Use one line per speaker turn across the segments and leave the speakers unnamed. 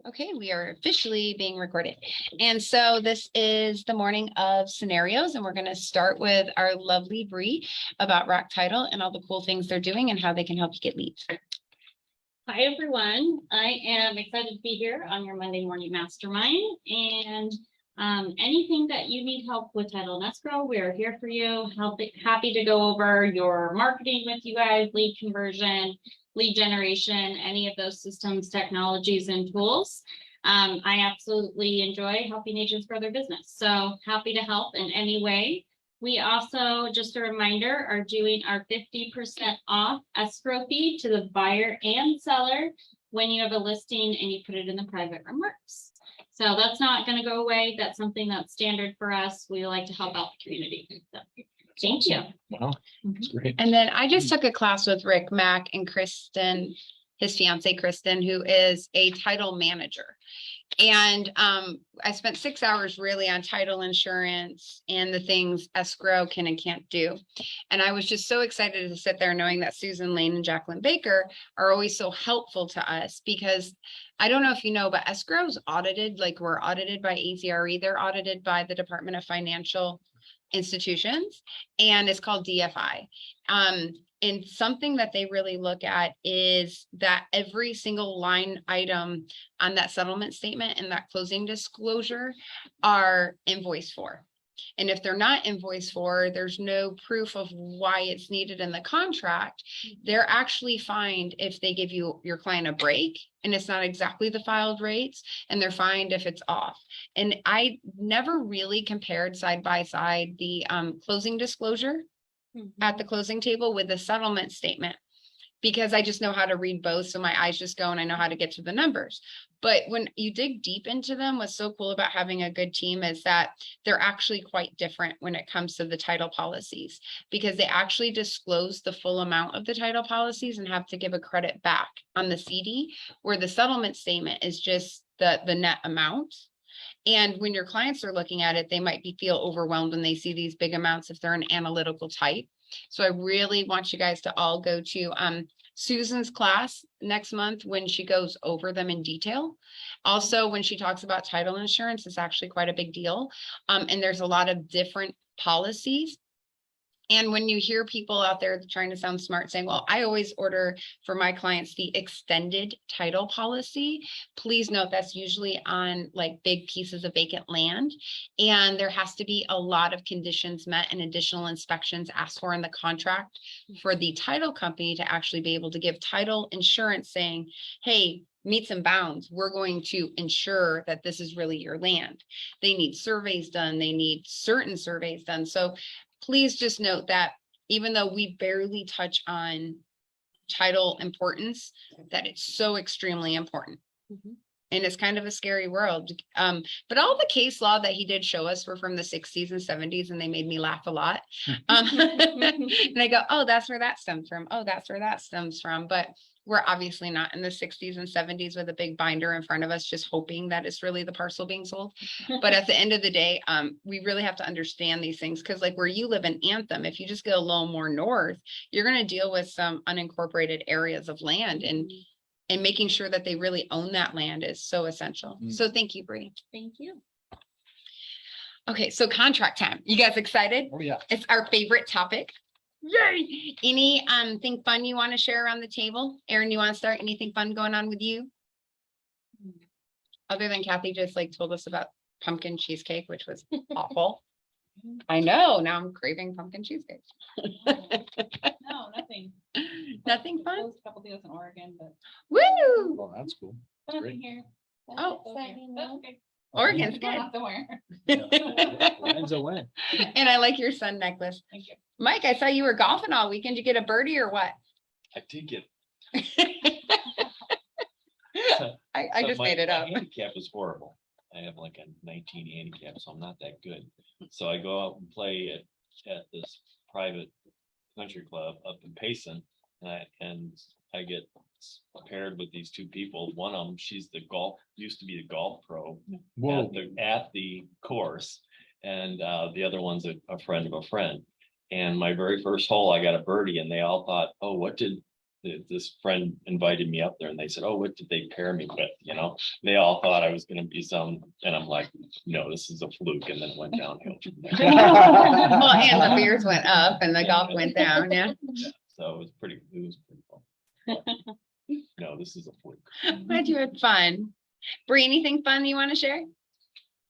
Okay, we are officially being recorded. And so this is the morning of scenarios, and we're going to start with our lovely Bree about Rock Title and all the cool things they're doing and how they can help you get leads.
Hi, everyone. I am excited to be here on your Monday morning mastermind. And anything that you need help with title and escrow, we are here for you. Happy to go over your marketing with you guys, lead conversion, lead generation, any of those systems, technologies, and tools. I absolutely enjoy helping agents grow their business. So happy to help in any way. We also, just a reminder, are doing our 50% off escrow fee to the buyer and seller when you have a listing and you put it in the private remarks. So that's not going to go away. That's something that's standard for us. We like to help out the community. So, thank you.
Wow, that's great.
And then I just took a class with Rick Mack and Kristen, his fiance Kristen, who is a title manager. And I spent 6 hours really on title insurance and the things escrow can and can't do. And I was just so excited to sit there knowing that Susan Lane and Jacqueline Baker are always so helpful to us, because I don't know if you know, but escrow is audited, like we're audited by ACRE. They're audited by the Department of Financial Institutions, and it's called DFI. And something that they really look at is that every single line item on that settlement statement and that closing disclosure are invoiced for. And if they're not invoiced for, there's no proof of why it's needed in the contract. They're actually fined if they give your client a break and it's not exactly the filed rates, and they're fined if it's off. And I never really compared side by side the closing disclosure at the closing table with the settlement statement, because I just know how to read both. So my eyes just go and I know how to get to the numbers. But when you dig deep into them, what's so cool about having a good team is that they're actually quite different when it comes to the title policies, because they actually disclose the full amount of the title policies and have to give a credit back on the CD, where the settlement statement is just the net amount. And when your clients are looking at it, they might feel overwhelmed when they see these big amounts if they're an analytical type. So I really want you guys to all go to Susan's class next month when she goes over them in detail. Also, when she talks about title insurance, it's actually quite a big deal. And there's a lot of different policies. And when you hear people out there trying to sound smart saying, well, I always order for my clients the extended title policy, please note that's usually on like big pieces of vacant land. And there has to be a lot of conditions met and additional inspections asked for in the contract for the title company to actually be able to give title insurance saying, hey, meets and bounds, we're going to ensure that this is really your land. They need surveys done. They need certain surveys done. So please just note that even though we barely touch on title importance, that it's so extremely important. And it's kind of a scary world. But all the case law that he did show us were from the 60s and 70s, and they made me laugh a lot. And I go, oh, that's where that stems from. Oh, that's where that stems from. But we're obviously not in the 60s and 70s with a big binder in front of us, just hoping that it's really the parcel being sold. But at the end of the day, we really have to understand these things, because like where you live in Anthem, if you just go a little more north, you're going to deal with some unincorporated areas of land, and making sure that they really own that land is so essential. So thank you, Bree.
Thank you.
Okay, so contract time. You guys excited?
Oh, yeah.
It's our favorite topic. Yay! Any thing fun you want to share around the table? Erin, you want to start? Anything fun going on with you? Other than Kathy just like told us about pumpkin cheesecake, which was awful. I know. Now I'm craving pumpkin cheesecake.
No, nothing.
Nothing fun?
A couple deals in Oregon, but
Woo!
Well, that's cool. That's
nothing
great.
here.
Oh.
That's okay.
Oregon's
Going
good.
off the wire.
Win's a win.
And I like your sun necklace.
Thank you.
Mike, I saw you were golfing all weekend. Did you get a birdie or what?
I did get.
I just made it
my
up.
handicap is horrible. I have like a 19 handicap, so I'm not that good. So I go out and play at this private country club up in Payson, and I get paired with these two people. One of them, she's used to be a golf pro
Whoa.
at the course, and the other one's a friend of a friend. And my very first hole, I got a birdie, and they all thought, "Oh, what did this friend invited me up there and they said, oh, what did they pair me with? You know, they all thought I was gonna be some, and I'm like, no, this is a fluke, and then it went downhill from there.
Well, and the beers went up and the golf went down, yeah.
So it was pretty fun. But, no, this is a fluke.
Glad you had fun. Bree, anything fun you want to share?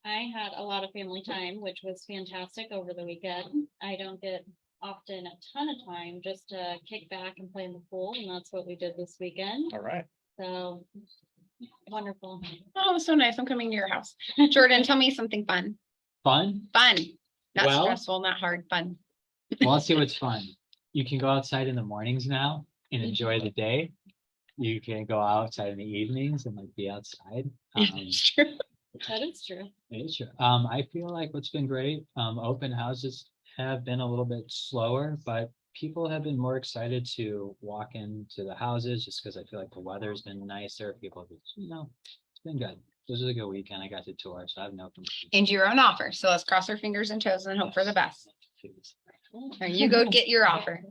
I had a lot of family time, which was fantastic over the weekend. I don't get often a ton of time just to kick back and play in the pool, and that's what we did this weekend.
All right.
So wonderful.
Oh, so nice. I'm coming to your house. Jordan, tell me something fun.
Fun?
Fun. Not
Well-
stressful, not hard, fun.
Well, let's see what's fun. You can go outside in the mornings now and enjoy the day. You can go outside in the evenings and like be outside.
It's true.
That is true.
It is true. I feel like what's been great, open houses have been a little bit slower, but people have been more excited to walk into the houses just because I feel like the weather's been nicer. People, have it's been good. This is a good weekend. I got to tour, so I have no complaints.
And your own offer. So let's cross our fingers and toes and hope for the best. Or you go get your offer.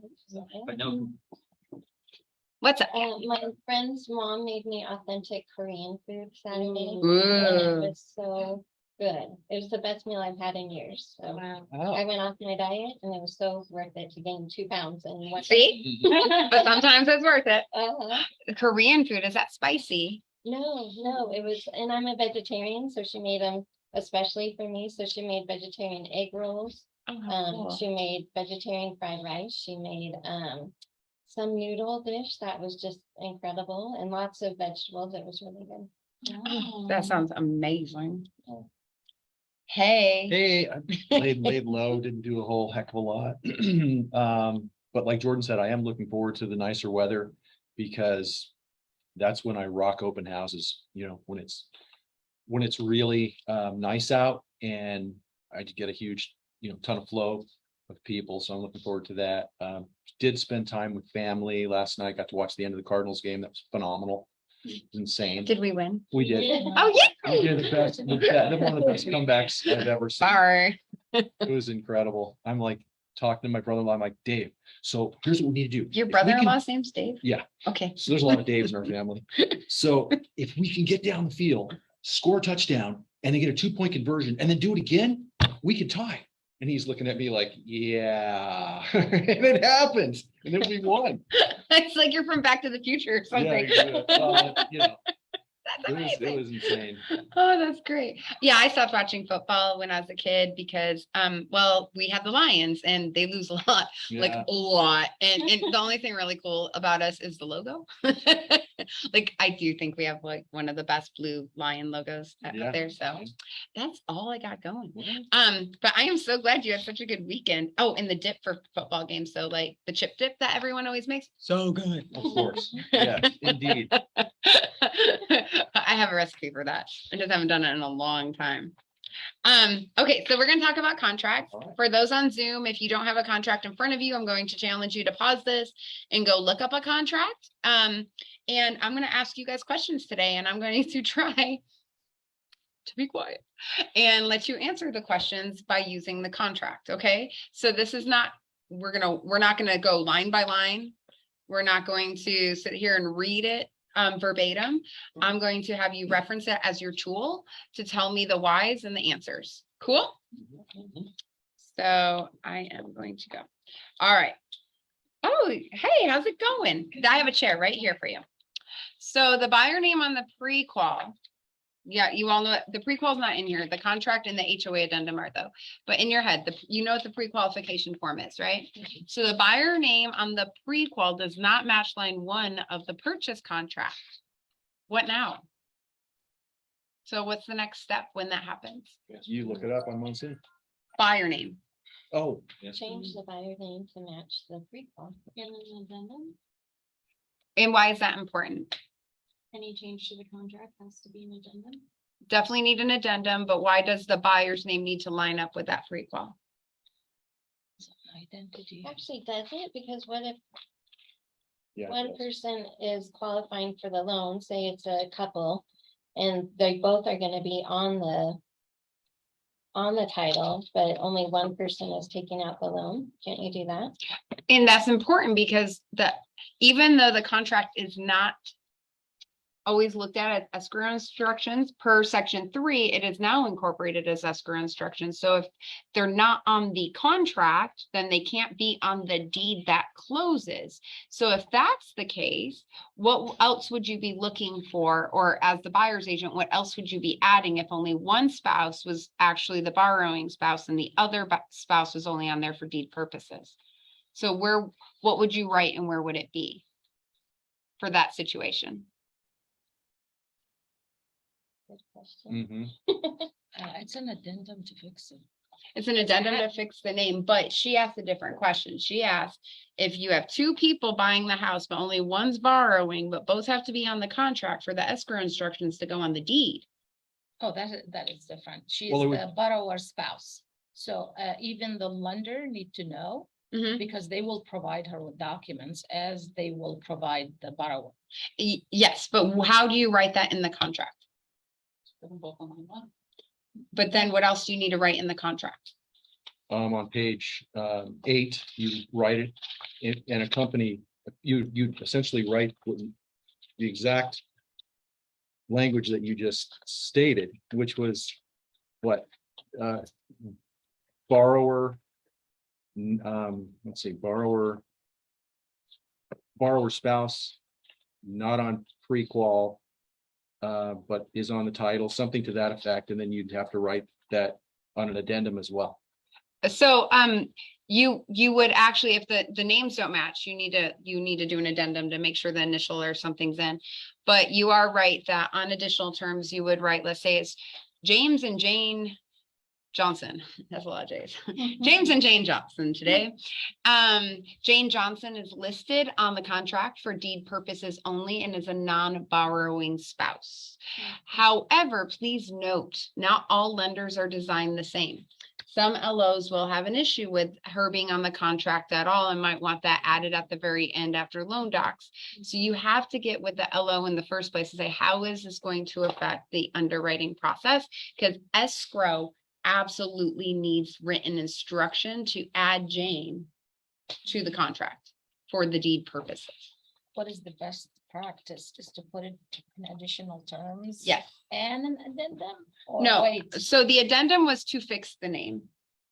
But no,
What's up?
My friend's mom made me authentic Korean food Saturday. and It
Ooh.
was so good. It was the best meal I've had in years. So
Wow.
I went off my diet and it was so worth it to gain 2 pounds in one.
See? But sometimes it's worth it.
Uh-huh.
The Korean food, is that spicy?
No, it was, and I'm a vegetarian, so she made them especially for me. So she made vegetarian egg rolls. She made vegetarian fried rice. She made some noodle dish that was just incredible and lots of vegetables. It was really good.
That sounds amazing. Hey,
Hey, I laid low, didn't do a whole heck of a lot. But like Jordan said, I am looking forward to the nicer weather because that's when I rock open houses, when it's really nice out and I get a huge, ton of flow of people. So I'm looking forward to that. Did spend time with family last night, got to watch the end of the Cardinals game. That was phenomenal. Insane.
did we win?
We did.
Oh,
We
yeah.
did the best, one of the best comebacks I've ever seen.
Sorry.
It was incredible. I'm like talking to my brother-in-law. I'm like, Dave, so here's what we need to do.
Your
If we can-
brother-in-law's name's Dave?
Yeah.
Okay.
So there's a lot of Daves in our family. So if we can get down the field, score a touchdown, and then get a 2-point conversion, and then do it again, we could tie. And he's looking at me like, yeah, and it happened. And then we won.
It's like you're from Back to the Future or
Yeah,
something. That's
it
amazing.
was insane.
Oh, that's great. Yeah, I stopped watching football when I was a kid because, well, we had the Lions and they lose a lot, like
Yeah.
a lot. And the only thing really cool about us is the logo. Like, I do think we have like one of the best blue lion logos out
Yeah.
there. So that's all I got going.
Well,
But I am so glad you had such a good weekend. Oh, and the dip for football games. So like the chip dip that everyone always makes. So good.
Of course. Yeah, indeed.
I have a recipe for that. I just haven't done it in a long time. Okay, so we're gonna talk about contracts.
All right.
For those on Zoom, if you don't have a contract in front of you, I'm going to challenge you to pause this and go look up a contract. And I'm gonna ask you guys questions today, and I'm going to try to be quiet and let you answer the questions by using the contract, okay? So this is not, we're not gonna go line by line. We're not going to sit here and read it verbatim. I'm going to have you reference it as your tool to tell me the whys and the answers. Cool? So I am going to go. All right. Oh, hey, how's it going? I have a chair right here for you. So the buyer name on the pre-qual. Yeah, you all know it. The pre-qual is not in here. The contract and the HOA addendum are though. But in your head, you know what the pre-qualification form is, right? So the buyer name on the pre-qual does not match line 1 of the purchase contract. What now? So what's the next step when that happens?
You look it up on Monson.
Buyer name.
Oh, yes.
Change the buyer name to match the prequel.
And an addendum,
And why is that important?
any change to the contract has to be an addendum.
Definitely need an addendum, but why does the buyer's name need to line up with that pre-qual?
Identity. Actually, does it? Because what if
Yeah.
one person is qualifying for the loan, say it's a couple, and they both are gonna be on on the title, but only one person is taking out the loan. Can't you do that?
And that's important because even though the contract is not always looked at as escrow instructions per section 3, it is now incorporated as escrow instructions. So if they're not on the contract, then they can't be on the deed that closes. So if that's the case, what else would you be looking for? Or as the buyer's agent, what else would you be adding if only one spouse was actually the borrowing spouse and the other spouse was only on there for deed purposes? So what would you write and where would it be for that situation?
Good question.
Mhm.
It's an addendum to fix it.
It's an addendum to fix the name, but she asked a different question. She asked if you have two people buying the house, but only one's borrowing, but both have to be on the contract for the escrow instructions to go on the deed.
Oh, that is different. She's
Well, it would-
the borrower's spouse. So even the lender need to know
Mhm.
because they will provide her with documents as they will provide the borrower.
Yes, but how do you write that in the contract?
Put them both on one.
But then what else do you need to write in the contract?
On page 8, you write it in a company, you essentially write the exact language that you just stated, which was what? Borrower. Let's see, borrower spouse, not on pre-qual, but is on the title, something to that effect, and then you'd have to write that on an addendum as well.
So, you would actually, if the names don't match, you need to do an addendum to make sure the initial or something's in. But you are right that on additional terms, you would write, let's say it's James and Jane Johnson. That's a lot of J's. James and Jane Johnson today. Jane Johnson is listed on the contract for deed purposes only and is a non-borrowing spouse. However, please note, not all lenders are designed the same. Some LOs will have an issue with her being on the contract at all and might want that added at the very end after loan docs. So you have to get with the LO in the first place and say, how is this going to affect the underwriting process? Because escrow absolutely needs written instruction to add Jane to the contract for the deed purposes.
What is the best practice? Just to put it in additional terms?
Yes.
And an addendum? Or
No,
wait?
so the addendum was to fix the name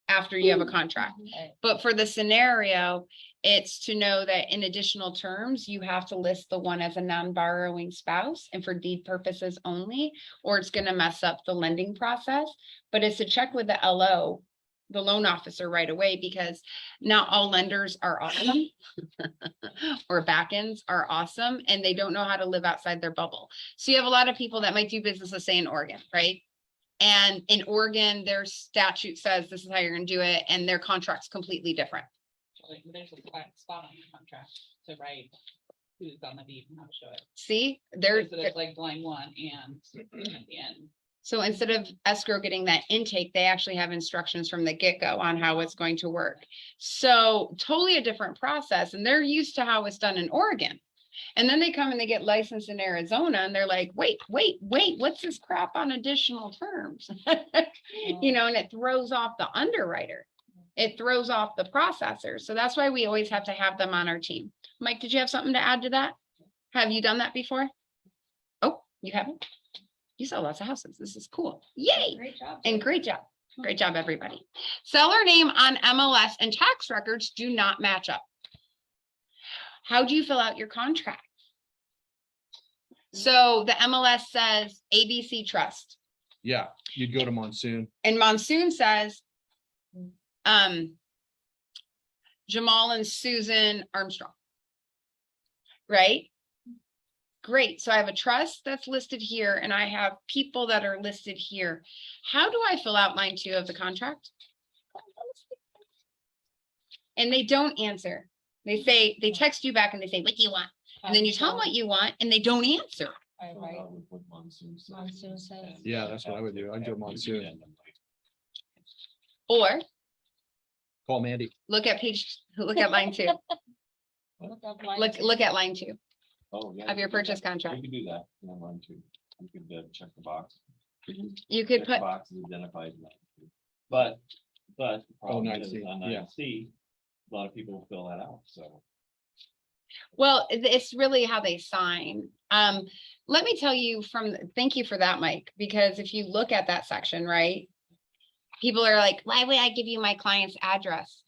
after you have a contract.
Okay.
But for the scenario, it's to know that in additional terms, you have to list the one as a non-borrowing spouse and for deed purposes only, or it's gonna mess up the lending process. But it's to check with the LO, the loan officer right away, because not all lenders are awesome. Or back ends are awesome, and they don't know how to live outside their bubble. So you have a lot of people that might do business, let's say in Oregon, right? And in Oregon, their statute says this is how you're gonna do it, and their contract's completely different.
Like, there's a spot on the contract to write who's on the deed and how to show it.
See,
So
there's,
there's like line 1 and at the end.
so instead of escrow getting that intake, they actually have instructions from the get-go on how it's going to work. So totally a different process, and they're used to how it's done in Oregon. And then they come and they get licensed in Arizona and they're like, wait, what's this crap on additional terms? You know, and it throws off the underwriter. It throws off the processor. So that's why we always have to have them on our team. Mike, did you have something to add to that? Have you done that before? Oh, you haven't? You sell lots of houses. This is cool. Yay.
Great job.
And great job. Great job, everybody. Seller name on MLS and tax records do not match up. How do you fill out your contract? So the MLS says ABC Trust
Yeah, you'd go to Monsoon.
and Monsoon says Jamal and Susan Armstrong. Right? Great. So I have a trust that's listed here and I have people that are listed here. How do I fill out line 2 of the contract? And they don't answer. They text you back and they say, what do you want? And then you tell them what you want and they don't answer.
Right.
What Monsoon says.
Monsoon says.
Yeah, that's what I would do. I'd do Monsoon.
Or
Call Mandy.
look at line 2.
Look up line
Look at line 2
Oh, yeah.
of your purchase
You
contract.
could do that. Yeah, mine too. You could check the box.
You could
Check
put,
the box is identified. in line two. But the
Oh,
problem is
9C,
on
yeah.
9C, a lot of people fill that out, so.
Well, it's really how they sign. Let me tell you thank you for that, Mike, because if you look at that section, right? People are like, why would I give you my client's address?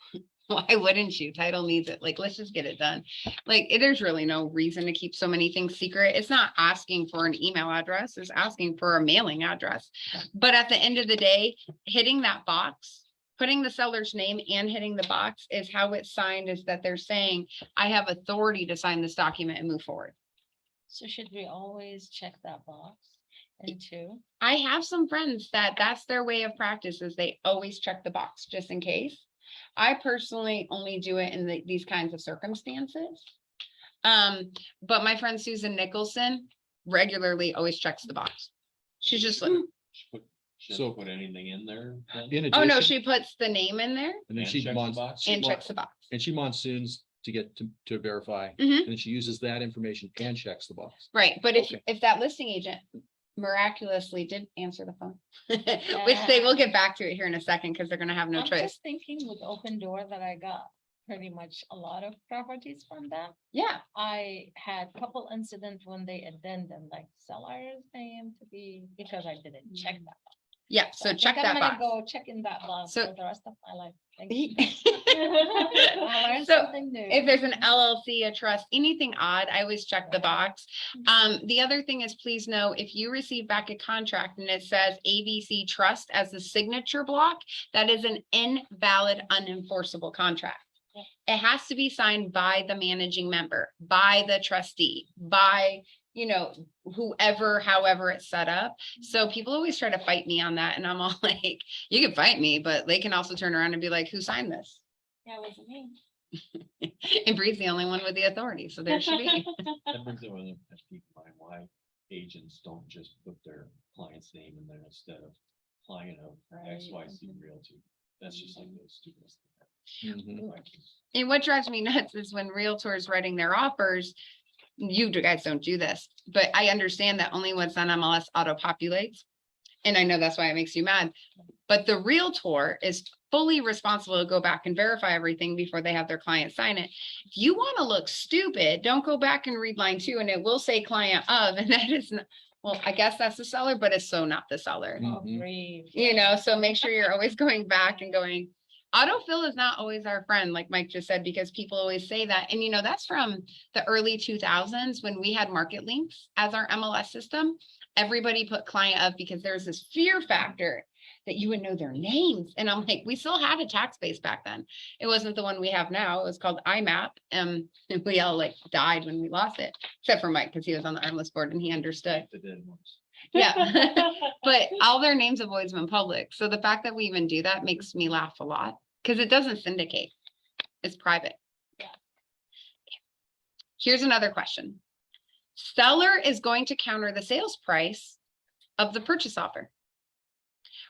Why wouldn't you? Title needs it. Like, let's just get it done. Like, there's really no reason to keep so many things secret. It's not asking for an email address, it's asking for a mailing address. But at the end of the day, hitting that box, putting the seller's name and hitting the box is how it's signed, is that they're saying, I have authority to sign this document and move forward.
So should we always check that box into?
I have some friends that that's their way of practice, is they always check the box just in case. I personally only do it in these kinds of circumstances. But my friend Susan Nicholson regularly always checks the box. She's just like,
Should
So-
put anything in there? then?
In
oh no,
addition-
she puts the name in there
And then
And
she
checks the box?
and checks the box.
And she monsoons to get to verify,
Mhm.
and then she uses that information and checks the box.
Right, but
Okay.
if that listing agent miraculously did answer the phone, which they will get back to it here in a second, because they're gonna have no
I'm
choice.
just thinking with Open Door that I got pretty much a lot of properties from them.
Yeah,
I had a couple incidents when they addendum like seller's name to be, because I didn't check that.
yeah, so
I think
check
I'm
that
gonna
box.
Go check in that box
So-
for the rest of my life. Thank you. I learned
So,
something new.
if there's an LLC, a trust, anything odd, I always check the box. The other thing is, please know, if you receive back a contract and it says ABC Trust as the signature block, that is an invalid, unenforceable contract. It has to be signed by the managing member, by the trustee, by, whoever, however it's set up. So people always try to fight me on that, and I'm all like, you can fight me, but they can also turn around and be like, who signed this?
Yeah, it wasn't me.
And Bree's the only one with the authority, so there should be.
That brings up another question, keep in mind why agents don't just put their client's name in there instead of client of XYZ Realty. That's just like those stupid.
Mhm.
And what drives me nuts is when realtors writing their offers, you guys don't do this, but I understand that only what's on MLS auto populates. And I know that's why it makes you mad, but the realtor is fully responsible to go back and verify everything before they have their client sign it. If you want to look stupid, don't go back and read line 2, and it will say client of, and that is not, well, I guess that's the seller, but it's so not the seller.
Oh,
Mhm.
grief.
So make sure you're always going back and going, autofill is not always our friend, like Mike just said, because people always say that. And that's from the early 2000s when we had Market Links as our MLS system. Everybody put client of, because there's this fear factor that you would know their names. And I'm like, we still had a tax base back then. It wasn't the one we have now. It was called IMAP. And we all died when we lost it, except for Mike, because he was on the armless board and he understood.
The dead ones.
Yeah. But all their names have always been public. So the fact that we even do that makes me laugh a lot, because it doesn't syndicate. It's private.
Yeah.
Here's another question. Seller is going to counter the sales price of the purchase offer.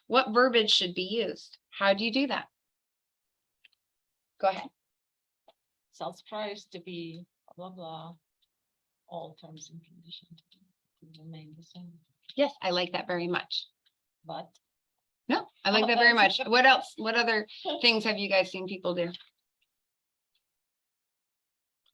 What verbiage should be used? How do you do that? Go ahead.
Sales price to be blah, blah. All terms and conditions to remain the same,
Yes, I like that very much.
but
No, I like that very much. What else? What other things have you guys seen people do?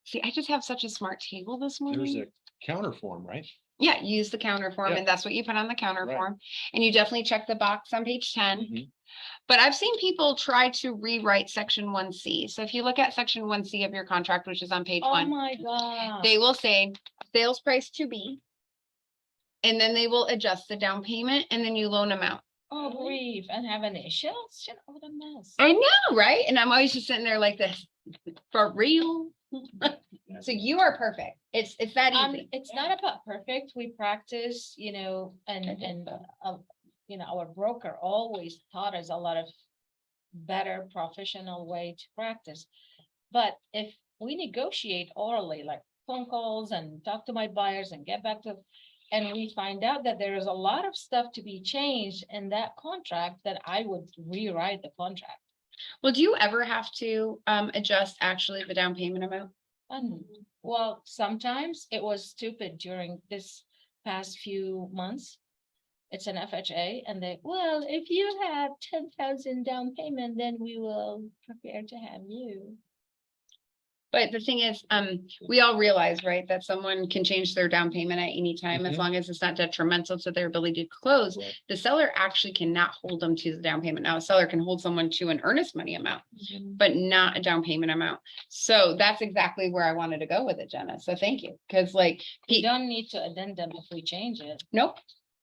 See, I just have such a smart table this
There's
morning.
a counter form, right?
Yeah, use the counter form,
Yeah.
and that's what you put on the counter
Right.
form. And you definitely check the box on page 10.
Mhm.
But I've seen people try to rewrite section 1C. So if you look at section 1C of your contract, which is on page
oh
1,
my God.
they will say sales price to be. And then they will adjust the down payment and then you loan amount.
Oh, grief, and have initials, shit, what a mess.
I know, right? And I'm always just sitting there like this, for real. So you are perfect. It's that easy.
It's not about perfect, we practice, and our broker always taught us a lot of better professional way to practice. But if we negotiate orally, like phone calls and talk to my buyers and get back to, and we find out that there is a lot of stuff to be changed in that contract, that I would rewrite the contract.
Well, do you ever have to adjust actually the down payment amount?
And well, sometimes it was stupid during this past few months. it's an FHA, and they, well, if you have 10,000 down payment, then we will prepare to have you.
But the thing is, we all realize, right, that someone can change their down payment at any time, as
Mhm.
long as it's not detrimental to their ability to close.
Right.
The seller actually cannot hold them to the down payment. Now, a seller can hold someone to an earnest money amount, but not a down payment amount. So that's exactly where I wanted to go with it, Jenna. So thank you, because like,
We don't need to addendum if we change it.
nope.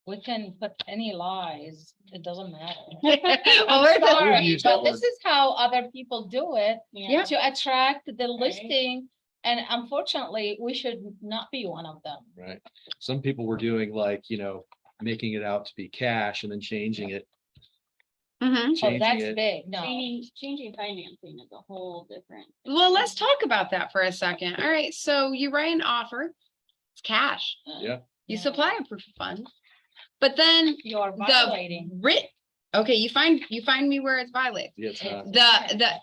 We can put any lies, it doesn't matter.
Well, we're the-
Sorry,
use that
but this is how other people do it
Yeah.
to attract the listing. And unfortunately, we should not be one of them.
Right. Some people were doing like, making it out to be cash and then changing it.
Mhm.
Oh,
Changing
that's
it.
big, no.
Changing financing is a whole different.
Well, let's talk about that for a second. All right, so you write an offer, it's cash.
Yeah.
You supply a proof of funds. But then
You're
the
violating.
okay, you find me where it's violated.
Yeah, it's not.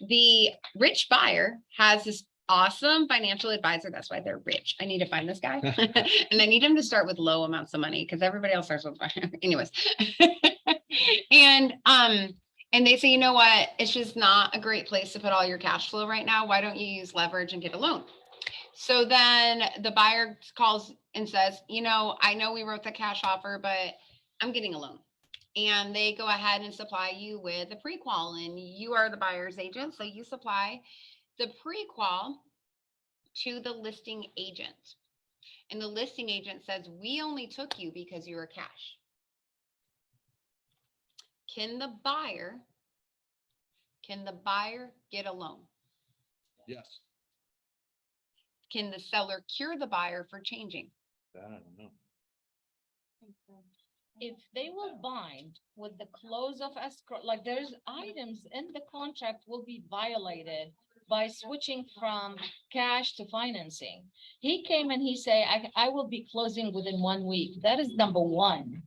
The rich buyer has this awesome financial advisor. That's why they're rich. I need to find this guy. And I need him to start with low amounts of money because everybody else starts with anyways. And they say, you know what, it's just not a great place to put all your cash flow right now. Why don't you use leverage and get a loan? So then the buyer calls and says, I know we wrote the cash offer, but I'm getting a loan. And they go ahead and supply you with a pre-qual, and you are the buyer's agent. So you supply the pre-qual to the listing agent. And the listing agent says, we only took you because you were cash. Can the buyer get a loan?
Yes.
Can the seller cure the buyer for changing?
I don't know.
If they will bind with the close of escrow, like there's items in the contract will be violated by switching from cash to financing. He came and he say, I will be closing within 1 week. That is number one.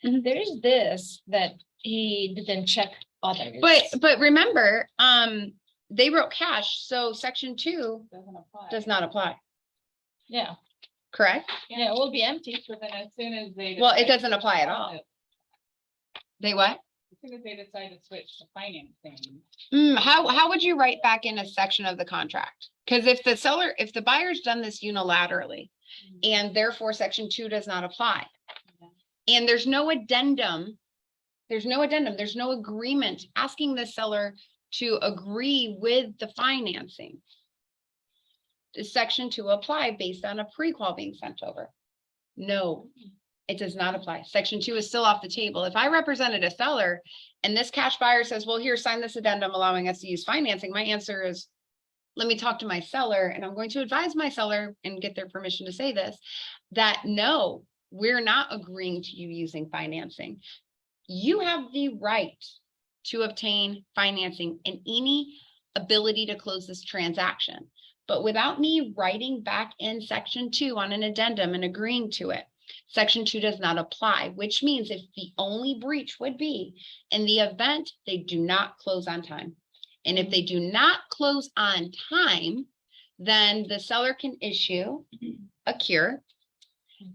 Mhm.
There is this that he didn't check others.
But remember, they wrote cash, so section 2
Doesn't apply.
does not apply,
Yeah,
correct?
yeah, it will be empty.
So then as soon as they.
Well, it
decide
doesn't
to
apply at
switch
all.
it,
They what?
As soon as they decide to switch to financing.
How would you write back in a section of the contract? Because if the buyer's done this unilaterally, and therefore section 2 does not apply, and there's no addendum, there's no agreement asking the seller to agree with the financing. Does section 2 apply based on a pre-qual being sent over? No, it does not apply. Section 2 is still off the table. If I represented a seller and this cash buyer says, well, here, sign this addendum allowing us to use financing, my answer is, let me talk to my seller, and I'm going to advise my seller and get their permission to say this, that no, we're not agreeing to you using financing. You have the right to obtain financing and any ability to close this transaction. But without me writing back in section 2 on an addendum and agreeing to it, section 2 does not apply, which means if the only breach would be in the event they do not close on time. And if they do not close on time, then the seller can issue a cure,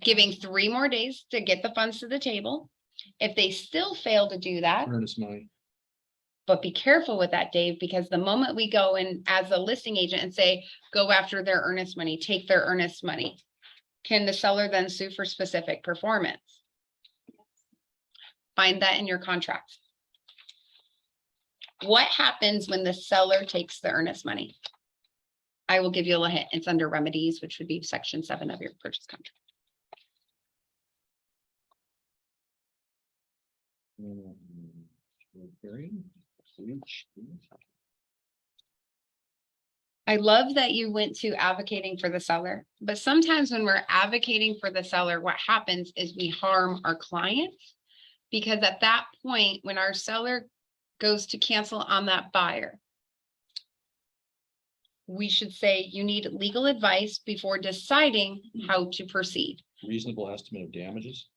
giving 3 more days to get the funds to the table. If they still fail to do that,
Earnest money.
but be careful with that, Dave, because the moment we go in as a listing agent and say, go after their earnest money, take their earnest money, can the seller then sue for specific performance? Find that in your contract. What happens when the seller takes the earnest money? I will give you a little hint. It's under remedies, which would be section 7 of your purchase contract. I love that you went to advocating for the seller, but sometimes when we're advocating for the seller, what happens is we harm our clients. Because at that point, when our seller goes to cancel on that buyer, we should say you need legal advice before deciding how to proceed.
Reasonable estimate of damages.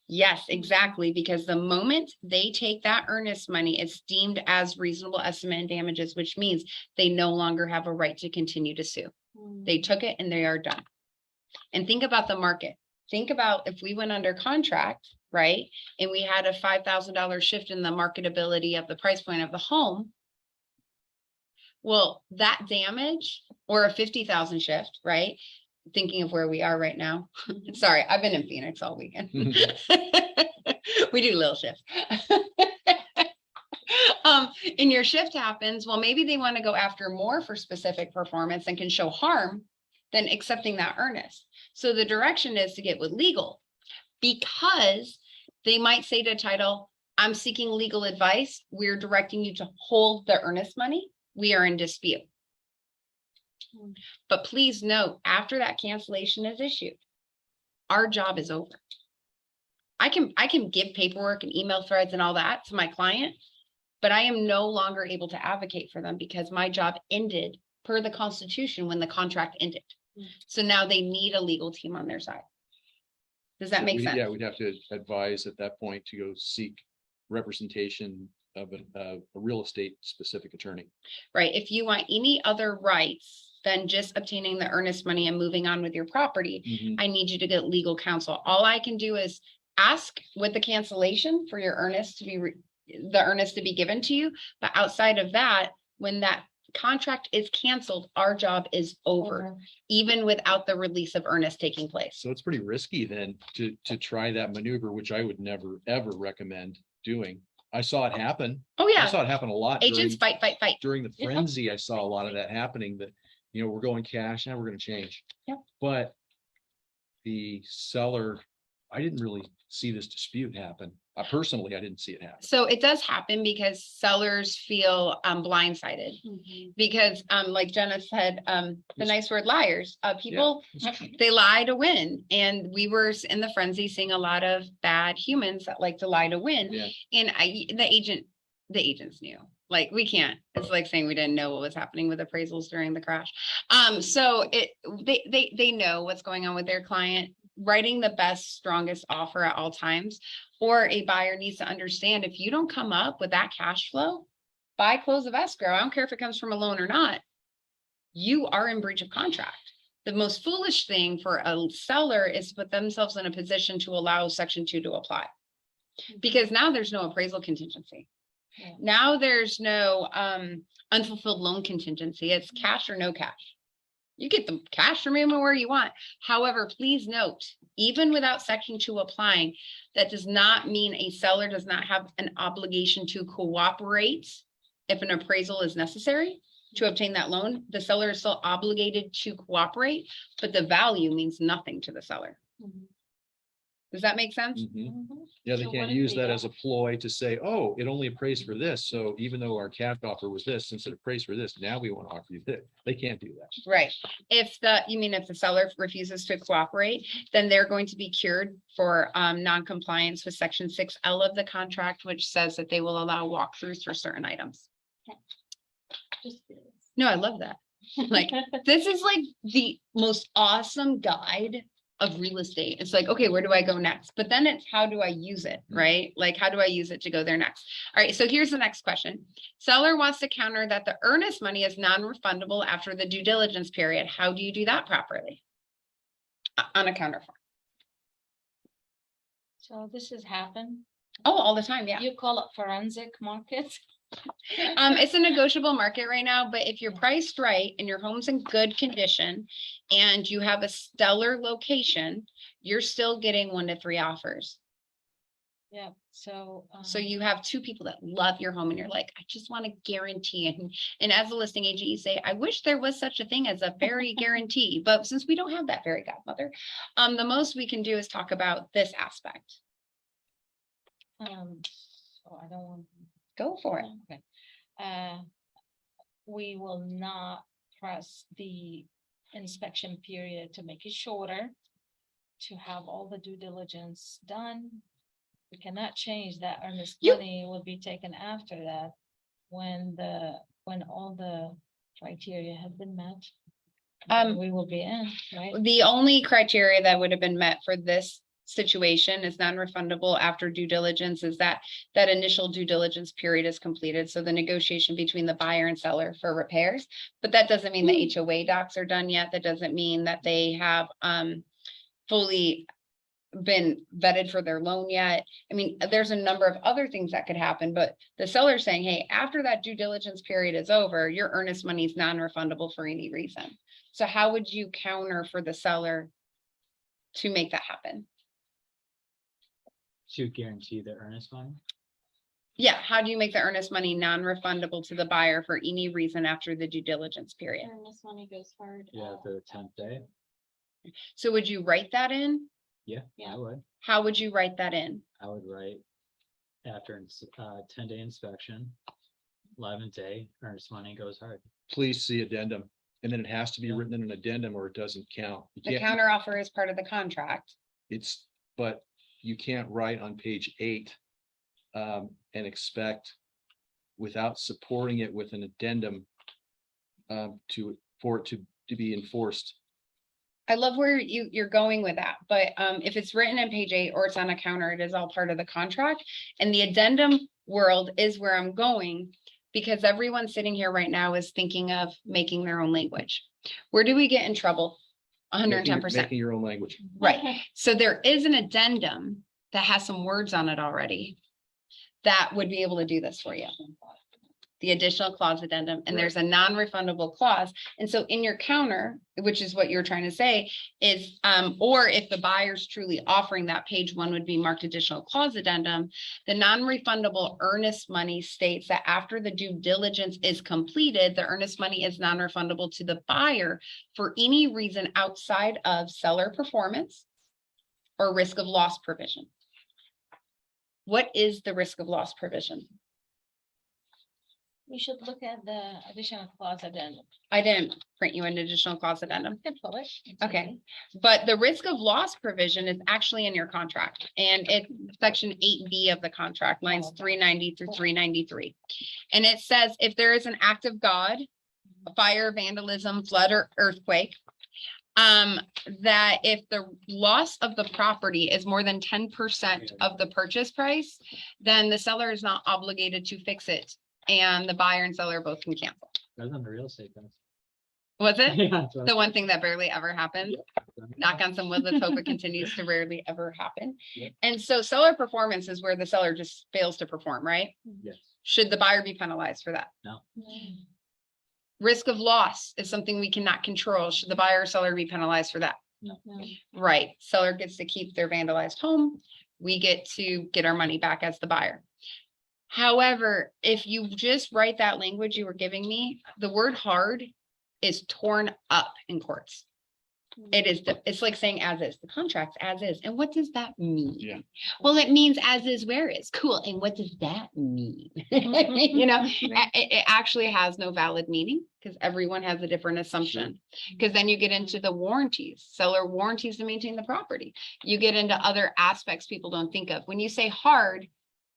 Yes, exactly, because the moment they take that earnest money, it's deemed as reasonable estimate and damages, which means they no longer have a right to continue to sue. They took it and they are done. And think about the market. Think about if we went under contract, right? And we had a $5,000 shift in the marketability of the price point of the home. Well, that damage or a 50,000 shift, right? Thinking of where we are right now. Sorry, I've been in Phoenix all weekend. We do little shifts. And your shift happens, well, maybe they want to go after more for specific performance and can show harm than accepting that earnest. So the direction is to get with legal, because they might say to title, I'm seeking legal advice. We're directing you to hold the earnest money. We are in dispute. But please note, after that cancellation is issued, our job is over. I can give paperwork and email threads and all that to my client, but I am no longer able to advocate for them because my job ended per the Constitution when the contract ended. So now they need a legal team on their side. Does that make sense?
Yeah, we'd have to advise at that point to go seek representation of a real estate specific attorney.
Right? If you want any other rights than just obtaining the earnest money and moving on with your property,
Mhm.
I need you to get legal counsel. All I can do is ask with the cancellation for your earnest to be, the earnest to be given to you. But outside of that, when that contract is canceled, our job is over, even without the release of earnest taking place.
So it's pretty risky then to try that maneuver, which I would never, ever recommend doing. I saw it happen.
Oh,
I
yeah.
saw it happen a lot.
Agents fight.
During the
Yeah.
frenzy, I saw a lot of that happening, that, we're going cash, now we're gonna change.
Yep.
But the seller, I didn't really see this dispute happen. Personally, I didn't see it happen.
So it does happen because sellers feel blindsided. Because like Jenna said, the nice word liars, people, they lie to win. And we were in the frenzy seeing a lot of bad humans that like to lie to win.
Yeah.
And the agents knew, like, we can't, it's like saying we didn't know what was happening with appraisals during the crash. So they know what's going on with their client, writing the best, strongest offer at all times. Or a buyer needs to understand, if you don't come up with that cash flow by close of escrow, I don't care if it comes from a loan or not, you are in breach of contract. The most foolish thing for a seller is to put themselves in a position to allow Section 2 to apply. Because now there's no appraisal contingency.
Yeah.
Now there's no unfulfilled loan contingency. It's cash or no cash. You get the cash from anywhere you want. However, please note, even without Section 2 applying, that does not mean a seller does not have an obligation to cooperate if an appraisal is necessary to obtain that loan. The seller is still obligated to cooperate, but the value means nothing to the seller. Does that make sense?
Mhm. Yeah, they
So what
can't
if
use
they
that as a ploy to say, oh, it only appraised for this. So even though our cash offer was this, since it appraised for this, now we want to offer you this. They can't do that.
Right. If the seller refuses to cooperate, then they're going to be cured for non-compliance with Section 6L of the contract, which says that they will allow walkthroughs for certain items.
Just
No, I love that. Like, this is like the most awesome guide of real estate. It's like, okay, where do I go next? But then it's, how do I use it, right? Like, how do I use it to go there next? All right, so here's the next question. Seller wants to counter that the earnest money is non-refundable after the due diligence period. How do you do that properly? On a counter form.
So this has happened.
Oh, all the time, yeah.
You call it forensic market.
It's a negotiable market right now, but if you're priced right and your home's in good condition and you have a stellar location, you're still getting 1 to 3 offers.
Yeah, so.
So you have 2 people that love your home and you're like, I just want to guarantee. And as a listing agent, you say, I wish there was such a thing as a fairy guarantee, but since we don't have that fairy godmother, the most we can do is talk about this aspect.
So I don't want.
Go for it.
Okay. We will not press the inspection period to make it shorter, to have all the due diligence done. We cannot change that earnest
You-
money will be taken after that, when all the criteria have been met.
Um,
We will be in, right?
The only criteria that would have been met for this situation is non-refundable after due diligence is that initial due diligence period is completed. So the negotiation between the buyer and seller for repairs, but that doesn't mean the HOA docs are done yet. That doesn't mean that they have fully been vetted for their loan yet. I mean, there's a number of other things that could happen, but the seller's saying, hey, after that due diligence period is over, your earnest money is non-refundable for any reason. So how would you counter for the seller to make that happen?
To guarantee the earnest money.
Yeah, how do you make the earnest money non-refundable to the buyer for any reason after the due diligence period?
And this money goes hard.
Yeah,
at-
for the 10th day.
So would you write that in?
Yeah,
Yeah.
I would.
How would you write that in?
I would write after 10-day inspection, 11th day, earnest money goes hard.
Please see addendum. And then it has to be written in an addendum or it doesn't count. You
The
can't-
counter offer is part of the contract.
It's, but you can't write on page 8 and expect without supporting it with an addendum for it to be enforced.
I love where you're going with that, but if it's written in page 8 or it's on a counter, it is all part of the contract. And the addendum world is where I'm going, because everyone sitting here right now is thinking of making their own language. Where do we get in trouble? 110%.
Making your own language.
Right. So there is an addendum that has some words on it already that would be able to do this for you. The additional clause addendum, and there's a non-refundable clause. And so in your counter, which is what you're trying to say, is, or if the buyer's truly offering that, page 1 would be marked additional clause addendum. The non-refundable earnest money states that after the due diligence is completed, the earnest money is non-refundable to the buyer for any reason outside of seller performance or risk of loss provision. What is the risk of loss provision?
We should look at the additional clause addendum.
I didn't print you an additional clause addendum.
You can pull it. It's
Okay.
easy.
But the risk of loss provision is actually in your contract, and it's section 8B of the contract, lines 390 through 393. And it says if there is an act of God, a fire, vandalism, flood, or earthquake, that if the loss of the property is more than 10% of the purchase price, then the seller is not obligated to fix it, and the buyer and seller both can cancel.
That's on the real estate. fence.
Was it?
Yeah, that's what
The
I-
one thing that barely ever happened? Knock on some wood, let's hope it continues to rarely ever happen.
Yep.
And so seller performance is where the seller just fails to perform, right?
Yes,
Should the buyer be penalized for that? Risk of loss is something we cannot control. Should the buyer or seller be penalized for that?
No.
Right, seller gets to keep their vandalized home. We get to get our money back as the buyer. However, if you just write that language you were giving me, the word hard is torn up in courts. It is, it's like saying as is, the contract's as is. And what does that mean?
Yeah.
Well, it means as is where is. Cool. And what does that mean? You know, it actually has no valid meaning because everyone has a different assumption. Because then you get into the warranties, seller warranties to maintain the property. You get into other aspects people don't think of. When you say hard,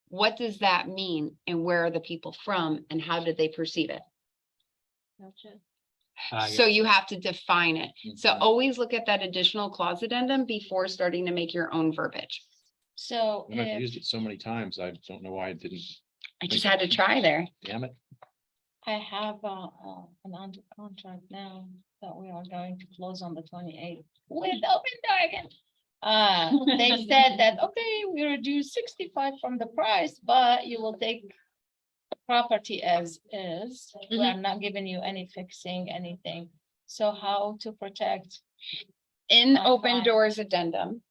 what does that mean? And where are the people from and how did they perceive it?
Gotcha.
So you have to define it. So
Mhm.
always look at that additional clause addendum before starting to make your own verbiage.
So
And I've
if
used it so many times. I don't know why I didn't,
I just had to try there.
damn it.
I have an under contract now that we are going to close on the 28th with open target. They said that, okay, we reduce 65 from the price, but you will take the property as is. We are not giving you any fixing, anything. So how to protect?
In
Fine,
open
fine.
doors addendum,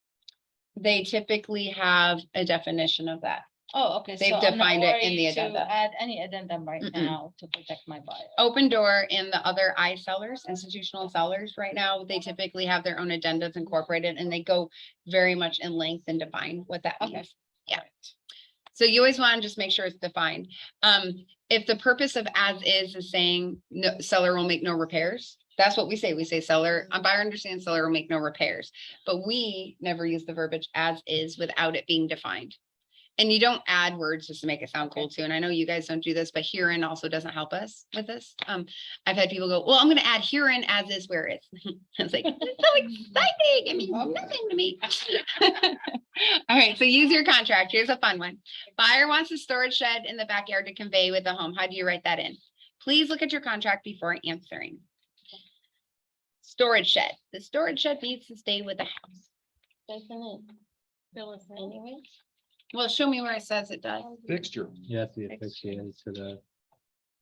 they typically have a definition of that.
Oh, okay.
They've
so I'm not
defined it in
worried
the
to
addendum.
Add any addendum right
Mm-mm.
now to protect my buyer.
Open door and the other I sellers, institutional sellers right now, they typically have their own addendas incorporated and they go very much in length and define what that
Okay.
means. Yeah. So you always want to just make sure it's defined. If the purpose of as is saying no, seller will make no repairs, that's what we say. We say seller, a buyer understands seller will make no repairs, but we never use the verbiage as is without it being defined. And you don't add words just to make it sound cool too. And I know you guys don't do this, but herein also doesn't help us with this. I've had people go, well, I'm gonna add herein as is where it's. It's like, it's so exciting. It means nothing to me. All right, so use your contract. Here's a fun one. Buyer wants a storage shed in the backyard to convey with the home. How do you write that in? Please look at your contract before answering. Storage shed. The storage shed needs to stay with the house.
Doesn't it?
Fill us in.
Anyway.
Well, show me where it says it does.
Fixture.
You have to be asphyxiated to the.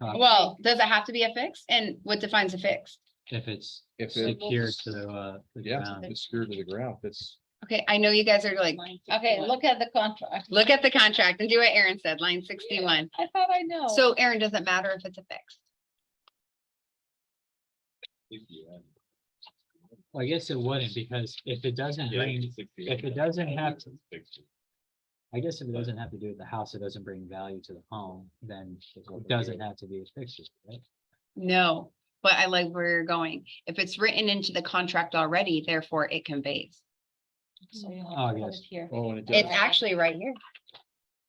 top.
Well, does it have to be affixed? And what defines a fix?
If it's
If
secured
it's,
to the
yeah,
ground.
it's secured to the ground, it's.
Okay, I know you guys are like,
Okay, look at the contract.
look at the contract and do what Aaron said, line 61.
I thought I know.
So Aaron, does it matter if it's affixed?
Well, I guess it wouldn't, because if it doesn't bring, if it doesn't have to, I guess if it doesn't have to do with the house, it doesn't bring value to the home, then it doesn't have to be a fixture, right?
No, but I like where you're going. If it's written into the contract already, therefore it conveys.
So you
Oh,
have to put
yes.
it here.
Oh, and it
It's
does.
actually right here.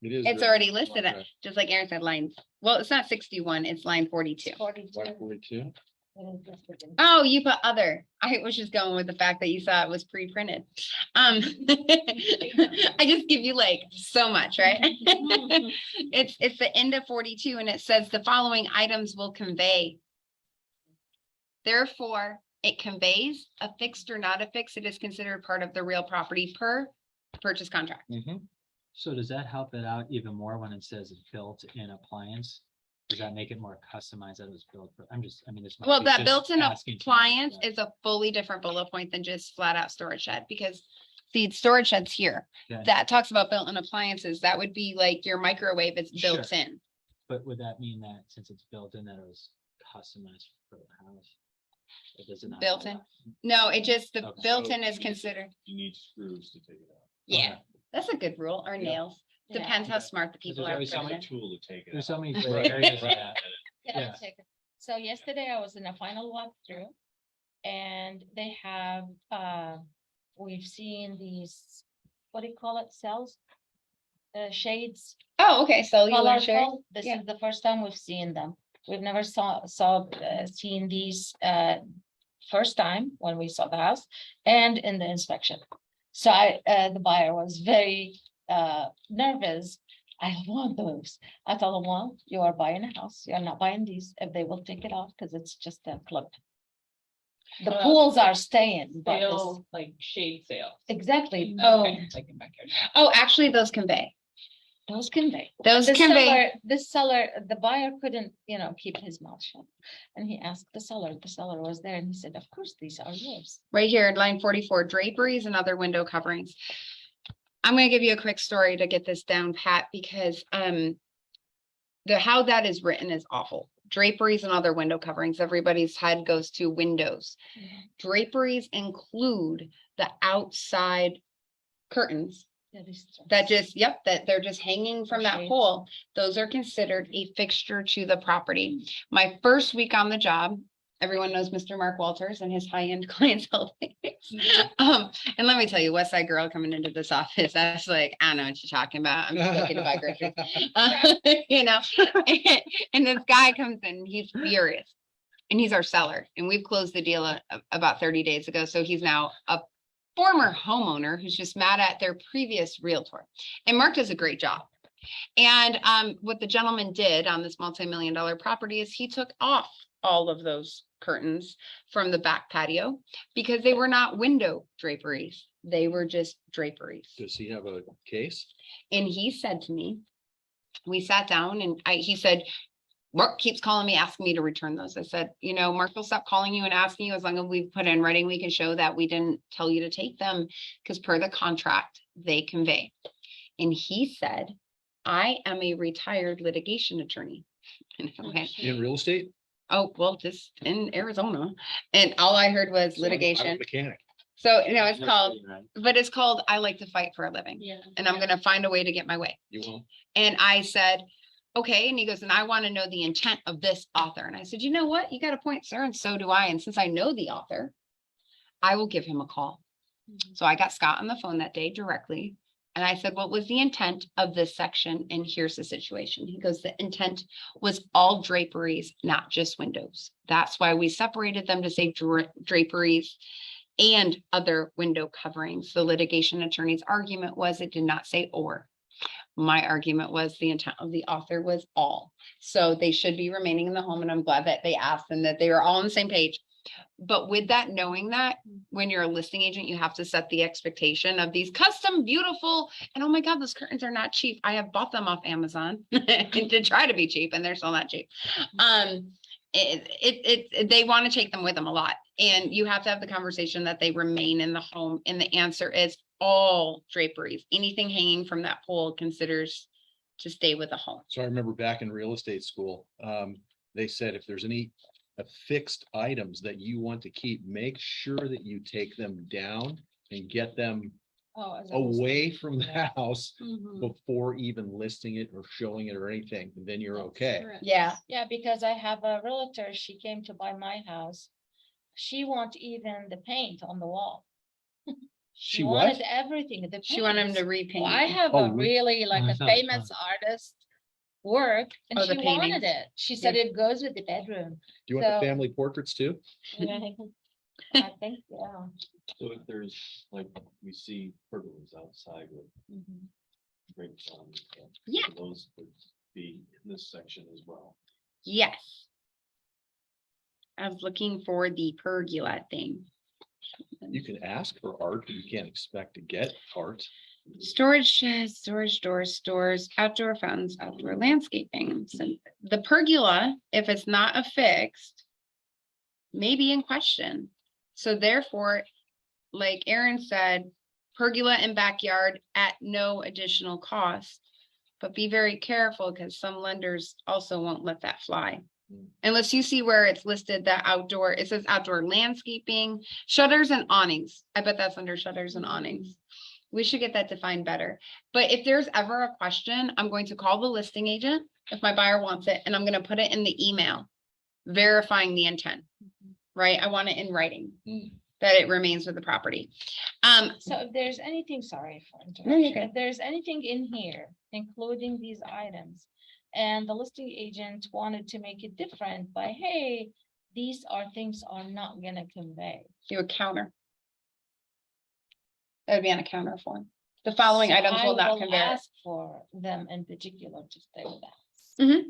It is.
It's
written.
already listed,
Okay.
just like Aaron said, lines. Well, it's not 61, it's line 42.
42.
Like 42.
It is listed in-
Oh, you put other. I was just going with the fact that you saw it was pre-printed. I just give you like so much, right? It's the end of 42 and it says the following items will convey. Therefore, it conveys affixed or not affixed. It is considered part of the real property per purchase contract.
Mhm.
So does that help it out even more when it says built-in appliance? Does that make it more customized that it was built for, I'm just, I mean, it's.
Well, that built-in
asking too much,
appliance
yeah.
is a fully different bullet point than just flat out storage shed because the storage shed's here.
Yeah.
That talks about built-in appliances. That would be like your microwave, it's built
Sure.
in.
But would that mean that since it's built in, that it was customized for the house? Or does it not?
Built in? No, it just, the
Okay.
built-in is considered,
You need screws to take it out.
yeah,
Okay.
that's a good rule, or
Yeah.
nails.
Yeah.
Depends how smart the people
there's
are.
always
putting
so
it.
Tool to take it out.
There's so many
Right,
gray areas
right.
of that.
Yeah,
Yeah.
check it. So yesterday I was in a final walkthrough. And they have, we've seen these, what do you call it, cells? Shades.
Oh, okay, cellular share.
Colorful. This
Yeah.
is the first time we've seen them. We've never seen these, first time when we saw the house and in the inspection. So the buyer was very, nervous. I want those. I told him, well, you are buying a house. You're not buying these if they will take it off because it's just a clip. The pools are staying, but this-
Sale, like shade sales.
exactly.
Oh.
Okay, like in backyard.
Oh, actually, those convey.
Those convey.
Those convey.
The seller, the buyer couldn't, keep his mouth shut. And he asked the seller was there and he said, of course, these are yours.
Right here, line 44, draperies and other window coverings. I'm gonna give you a quick story to get this down pat because how that is written is awful. Draperies and other window coverings, everybody's head goes to windows. Draperies include the outside curtains
Yeah, these are-
that just, yep, that they're just hanging from that
Shades.
pole. Those are considered a fixture to the property. My first week on the job, everyone knows Mr. Mark Walters and his high-end clientele. And let me tell you, West Side girl coming into this office, that's like, I don't know what you're talking about. I'm just looking to buy groceries. You know, and this guy comes in, he's furious. And he's our seller and we've closed the deal about 30 days ago. So he's now a former homeowner who's just mad at their previous realtor. And Mark does a great job. And what the gentleman did on this multi-million-dollar property is he took off all of those curtains from the back patio because they were not window draperies. They were just draperies.
Does he have a case?
And he said to me, we sat down and he said, Mark keeps calling me, asking me to return those. I said, Mark will stop calling you and asking you as long as we've put in writing, we can show that we didn't tell you to take them because per the contract, they convey. And he said, I am a retired litigation attorney. And I went,
In real estate?
oh, well, just in Arizona. And all I heard was
So I'm a
litigation.
Mechanic.
So, it's called, but it's called, I like to fight for a living
Yeah.
and I'm going to find a way to get my way.
You won't.
And I said, okay. And he goes, and I want to know the intent of this author. And I said, you know what? You got a point, sir. And so do I. And since I know the author, I will give him a call. So I got Scott on the phone that day directly. And I said, what was the intent of this section? And here's the situation. He goes, the intent was all draperies, not just windows. That's why we separated them to say draperies and other window coverings. The litigation attorney's argument was it did not say or. My argument was the intent of the author was all. So they should be remaining in the home. And I'm glad that they asked and that they were all on the same page. But with that, knowing that, when you're a listing agent, you have to set the expectation of these custom, beautiful, and oh my God, those curtains are not cheap. I have bought them off Amazon to try to be cheap and they're still not cheap. They want to take them with them a lot. And you have to have the conversation that they remain in the home. And the answer is all draperies, anything hanging from that pole considers to stay with the home.
So I remember back in real estate school, they said if there's any affixed items that you want to keep, make sure that you take them down and get them
Oh, as a listing.
away from the
Yeah.
house
Mhm.
before even listing it or showing it or anything, and then you're okay.
Correct.
Yeah.
Yeah, because I have a realtor, she came to buy my house. She want even the paint on the wall.
She
wanted
what?
everything. The
She want him
paint.
to repaint.
Well, I have
Oh,
a really like
I
a
thought-
famous artist work and
Oh, the
she wanted
paintings.
it. She said it goes with the bedroom.
Do you want the
So-
family portraits too?
I think, yeah.
So if there's, like, we see pergolas outside with
Mhm.
drapes on.
Yeah.
Those would be in this section as well.
Yes. I was looking for the pergola thing.
You can ask for art, but you can't expect to get art.
Storage sheds, storage doors, stores, outdoor fountains, outdoor landscaping. So the pergola, if it's not affixed, may be in question. So therefore, like Aaron said, pergola and backyard at no additional cost. But be very careful because some lenders also won't let that fly. Unless you see where it's listed that outdoor, it says outdoor landscaping, shutters and awnings. I bet that's under shutters and awnings. We should get that defined better. But if there's ever a question, I'm going to call the listing agent if my buyer wants it, and I'm gonna put it in the email verifying the intent, right? I want it in writing that it remains with the property.
So if there's anything, sorry for
No, you're
interruption,
good.
if there's anything in here, including these items. And the listing agent wanted to make it different by, hey, these are things are not gonna convey.
Do a counter. That would be on a counter form. The following
So
items
I
will not convey.
Ask for them in particular to stay with that.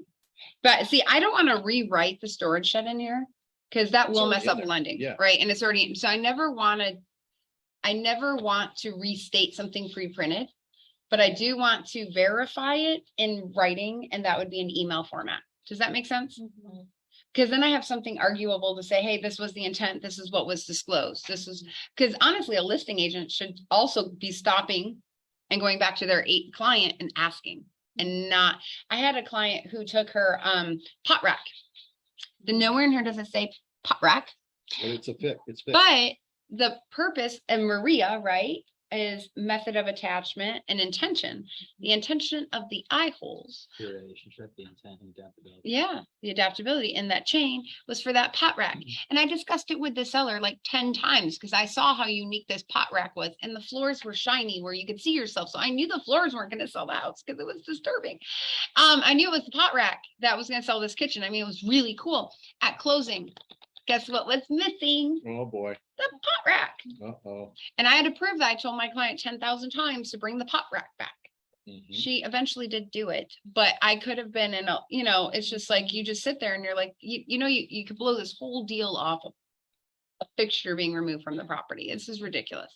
But see, I don't want to rewrite the storage shed in here, because that
It's
will
already
mess
in
up
there,
lending,
yeah.
right? And it's already, so I never want to restate something pre-printed. But I do want to verify it in writing, and that would be an email format. Does that make sense? Because then I have something arguable to say, hey, this was the intent, this is what was disclosed, this is, because honestly, a listing agent should also be stopping and going back to their client and asking, and not, I had a client who took her pot rack. The nowhere in here does it say pot rack,
But it's a fit, it's fit.
but the purpose, and Maria, right, is method of attachment and intention. The intention of the eye holes,
Your relationship, the intent and adaptability.
yeah, the adaptability in that chain was for that pot rack. And I discussed it with the seller like 10 times because I saw how unique this pot rack was, and the floors were shiny where you could see yourself. So I knew the floors weren't going to sell the house because it was disturbing. I knew it was the pot rack that was going to sell this kitchen. I mean, it was really cool. At closing, guess what was missing?
Oh, boy.
The pot rack.
Uh-oh.
And I had to prove that. I told my client 10,000 times to bring the pot rack back.
Mhm.
She eventually did do it, but I could have been in a, it's just like, you just sit there and you're like, you could blow this whole deal off of a fixture being removed from the property. This is ridiculous.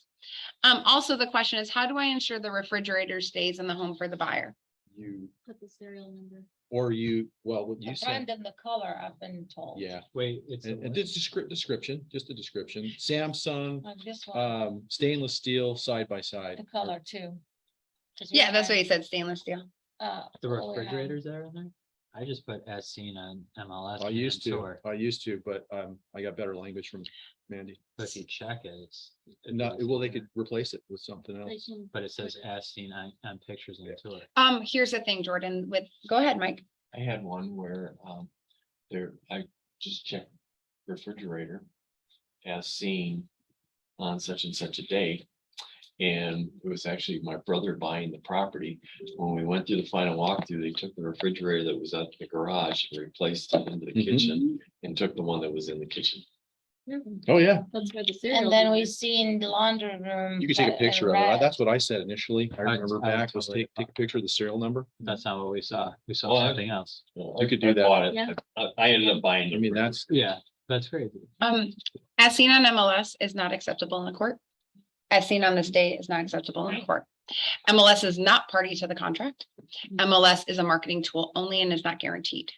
Also the question is, how do I ensure the refrigerator stays in the home for the buyer?
You,
Put the serial number.
or you, well, what
The
you said,
brand and the color, I've been told.
yeah.
Wait, it's. a
And
what?
this description, just a description, Samsung,
Like this one,
stainless steel side by side.
the color too. 'Cause we
Yeah, that's
have,
what he said, stainless steel.
The
what we have.
refrigerators that are in there? I just put as seen on MLS.
I
and
used to,
tour.
but I got better language from Mandy.
But if you check it, it's. it
Not,
goes
well, they
there.
could replace it with something
They
else.
can-
But it says as seen on pictures and
Yeah.
tour.
Here's the thing, Jordan, go ahead, Mike.
I had one where, I just checked refrigerator as seen on such and such a date. And it was actually my brother buying the property. When we went through the final walkthrough, they took the refrigerator that was at the garage and replaced it into the
Mhm.
kitchen and took the one that was in the kitchen.
Oh, yeah.
That's where the serial.
And then
number
we
is.
seen the laundry room.
You could take a
in
picture of it.
red.
That's what I said initially. I remember
I
back was
totally
take a picture of the serial number.
That's not what we saw. We
Well,
saw
I-
something else.
You could do
I
that.
bought it.
Yeah.
I ended up buying.
I mean, that's,
Yeah, That's crazy.
As seen on MLS is not acceptable in the court. As seen on the state is not acceptable in the court. MLS is not party to the contract. MLS is a marketing tool only and is not guaranteed.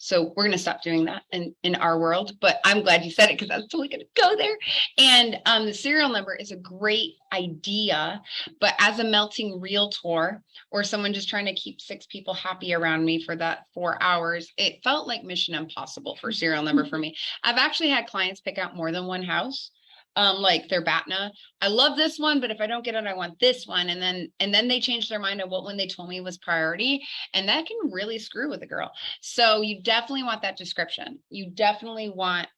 So we're gonna stop doing that in our world, but I'm glad you said it because I was totally gonna go there. And the serial number is a great idea, but as a melting realtor or someone just trying to keep 6 people happy around me for that 4 hours, it felt like mission impossible for serial number for me. I've actually had clients pick out more than one house. Like their BATNA. I love this one, but if I don't get it, I want this one. And then they change their mind of what one they told me was priority. And that can really screw with a girl. So you definitely want that description. You definitely want,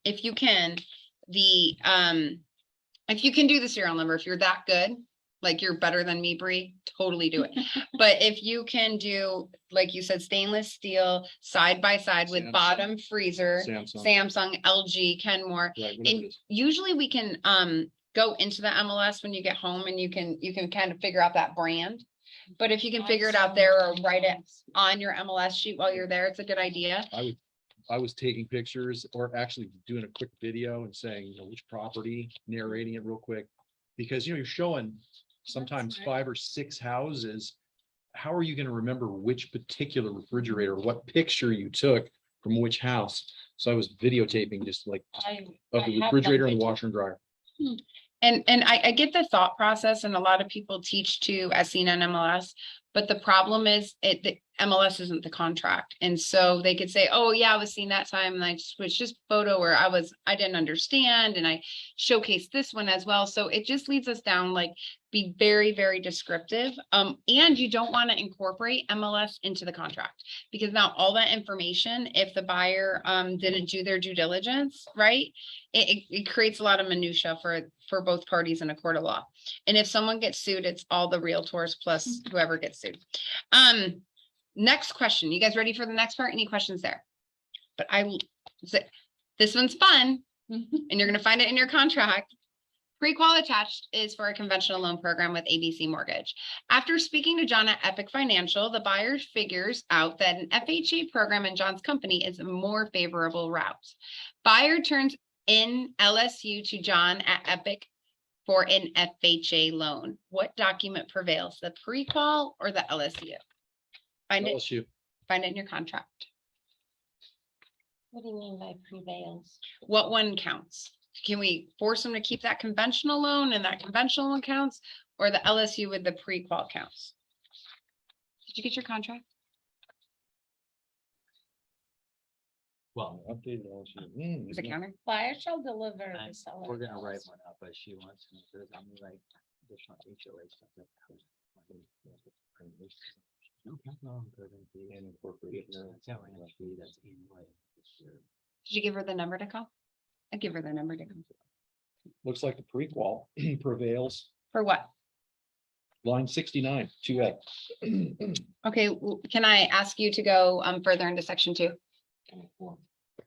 if you can, the if you can do the serial number, if you're that good, like you're better than me, Bree, totally do it. But if you can do, like you said, stainless steel, side by side with
Samsung.
bottom freezer,
Samsung.
Samsung, LG, Kenmore.
Right, whatever it
And
is.
usually we can go into the MLS when you get home and you can kind of figure out that brand. But if you can figure it out there or write it on your MLS sheet while you're there, it's a good idea.
I was taking pictures or actually doing a quick video and saying, you know, which property, narrating it real quick. Because, you know, you're showing sometimes
smart.
5 or 6 houses. How are you gonna remember which particular refrigerator, what picture you took from which house? So I was videotaping just like of the refrigerator and the washer and dryer.
And I get the thought process and a lot of people teach to as seen on MLS, but the problem is the MLS isn't the contract. And so they could say, oh yeah, I was seen that time and I switched just photo where I didn't understand and I showcased this one as well. So it just leads us down like be very, very descriptive. And you don't want to incorporate MLS into the contract because now all that information, if the buyer didn't do their due diligence, right? It creates a lot of minutia for both parties in a court of law. And if someone gets sued, it's all the realtors plus whoever gets sued. Next question. You guys ready for the next part? Any questions there? But this one's fun and you're going to find it in your contract. Pre-qual attached is for a conventional loan program with ABC Mortgage. After speaking to John at Epic Financial, the buyer figures out that an FHA program in John's company is a more favorable route. Buyer turns in LSU to John at Epic for an FHA loan. What document prevails, the pre-qual or the LSU? Find it in your contract.
What do you mean by prevails?
What one counts? Can we force them to keep that conventional loan and that conventional one counts, or the LSU with the pre-qual counts? Did you get your contract?
Well,
Is it counter?
Buyer shall deliver
I-
the seller.
we're gonna write
costs.
one up, but she wants to, there's only like additional HOA stuff. that covers. No, capital improvement fee and incorporate. That's how I fee that's in like.
Did you give her the number to call? I'd give her the number to call.
Looks like the prequel prevails.
For what?
Line 69, 2A.
Okay, can I ask you to go further into section 2?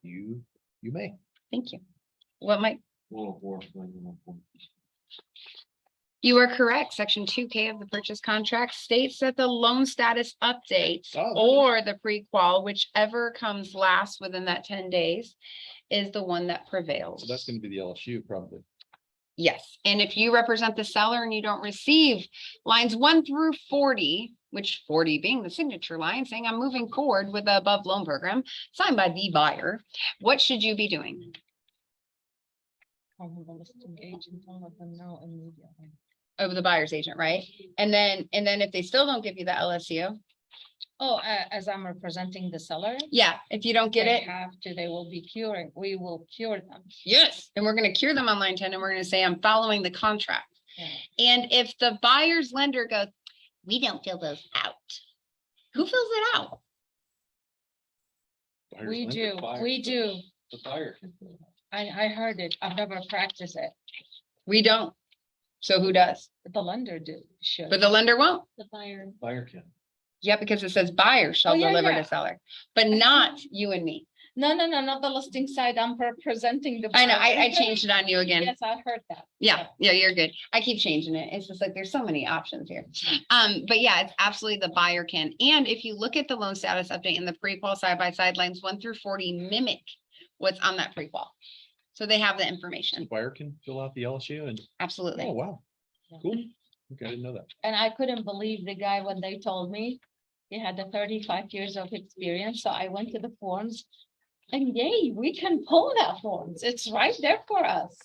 You may.
Thank you. What might,
104.
you are correct. Section 2K of the purchase contract states that the loan status update
Oh.
or the pre-qual, whichever comes last within that 10 days, is the one that prevails.
So that's gonna be the LSU probably.
Yes, and if you represent the seller and you don't receive lines 1 through 40, which 40 being the signature line saying I'm moving forward with the above loan program signed by the buyer, what should you be doing?
Call the listing agent and let them know immediately.
Over the buyer's agent, right? And then if they still don't give you the LSU,
Oh, as I'm representing the seller.
yeah, if you don't get
they
it,
Have to, they will be curing, we will cure them.
yes, and we're gonna cure them on line 10 and we're gonna say I'm following the contract.
Yeah.
And if the buyer's lender goes, we don't fill those out. Who fills it out?
Buyer's
We
lender,
do,
buyer.
we do.
The buyer.
I heard it. I've never practiced it.
We don't. So who does?
The lender do, should.
But the lender won't.
The buyer.
Buyer can.
Yeah, because it says buyer shall
Oh, yeah,
deliver
yeah.
to seller, but not you and me.
No, not the listing side. I'm representing the.
I know,
buyer.
I changed it on you again.
Yes, I heard that.
Yeah, you're good. I keep changing it. It's just like, there's so many options here. But yeah, it's absolutely the buyer can. And if you look at the loan status update in the pre-qual side by side lines 1 through 40 mimic what's on that prequal. So they have the information.
Buyer can fill out the LSU and,
Absolutely.
oh, wow. Cool. Okay, I didn't know that.
And I couldn't believe the guy when they told me he had the 35 years of experience, so I went to the forms. And yay, we can pull that forms, it's right there for us,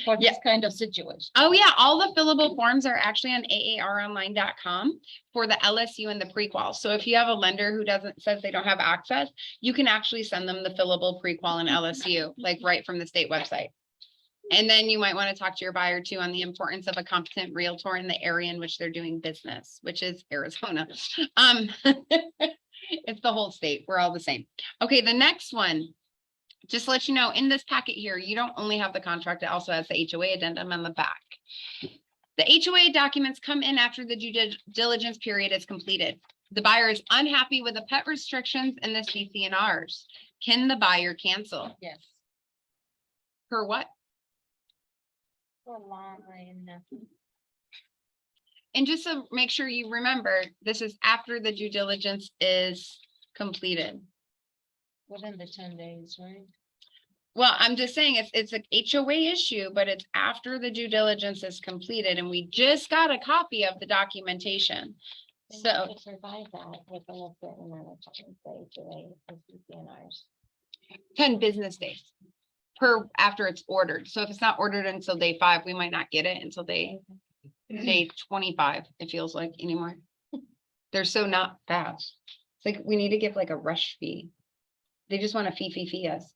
for this kind of situation.
Oh yeah, all the fillable forms are actually on aaronline.com for the LSU and the prequal. So if you have a lender who says they don't have access, you can actually send them the fillable prequal and LSU, like right from the state website. And then you might want to talk to your buyer too on the importance of a competent realtor in the area in which they're doing business, which is Arizona. It's the whole state. We're all the same. Okay, the next one. Just to let you know, in this packet here, you don't only have the contract, it also has the HOA addendum on the back. The HOA documents come in after the due diligence period is completed. The buyer is unhappy with the pet restrictions and the CC&Rs. Can the buyer cancel?
Yes.
Per what?
For line.
And just to make sure you remember, this is after the due diligence is completed.
Within the 10 days, right?
Well, I'm just saying it's an HOA issue, but it's after the due diligence is completed and we just got a copy of the documentation.
They
So,
have to provide that within a certain amount of time, the HOA and CCNRs.
10 business days after it's ordered. So if it's not ordered until day 5, we might not get it until day 25, it feels like anymore. They're so not fast. It's like we need to give like a rush fee. They just want to fee us.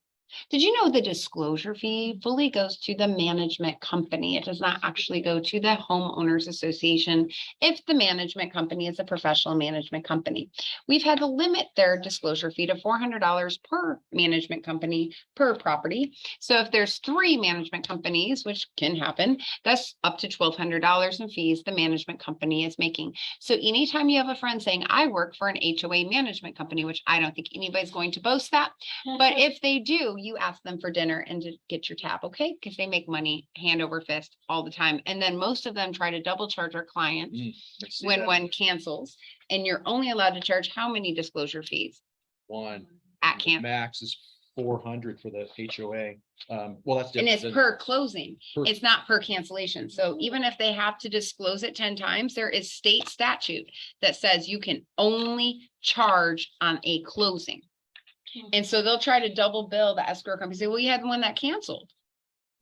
Did you know the disclosure fee fully goes to the management company? It does not actually go to the homeowners association if the management company is a professional management company. We've had to limit their disclosure fee to $400 per management company per property. So if there's 3 management companies, which can happen, that's up to $1,200 in fees the management company is making. So anytime you have a friend saying, I work for an HOA management company, which I don't think anybody's going to boast that, but if they do, you ask them for dinner and to get your tab, okay? Because they make money hand over fist all the time. And then most of them try to double charge our clients
I see
when
that.
one cancels. And you're only allowed to charge how many disclosure fees
One.
at camp?
Max is 400 for the HOA. Well, that's.
And it's
different
per closing.
Per-
It's not per cancellation. So even if they have to disclose it 10 times, there is state statute that says you can only charge on a closing. And so they'll try to double bill the escrow company, say, well, you had one that canceled.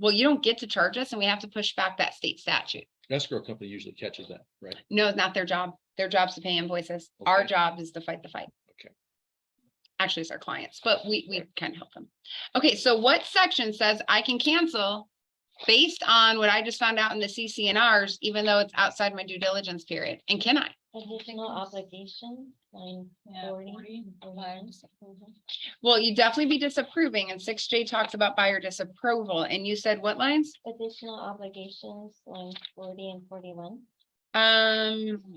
Well, you don't get to charge us and we have to push back that state statute.
than- Escrow company usually catches that, right?
No, it's not their job. Their job's to pay invoices. Our
Okay.
job is to fight the fight.
Okay.
Actually, it's our clients, but we can help them. Okay, so what section says I can cancel based on what I just found out in the CC&Rs, even though it's outside my due diligence period? And can I?
Additional obligation, line
Yeah,
40.
40,
Well, you definitely be disapproving, and 6J talks about buyer disapproval, and you said what lines?
Additional obligations, line 40 and 41.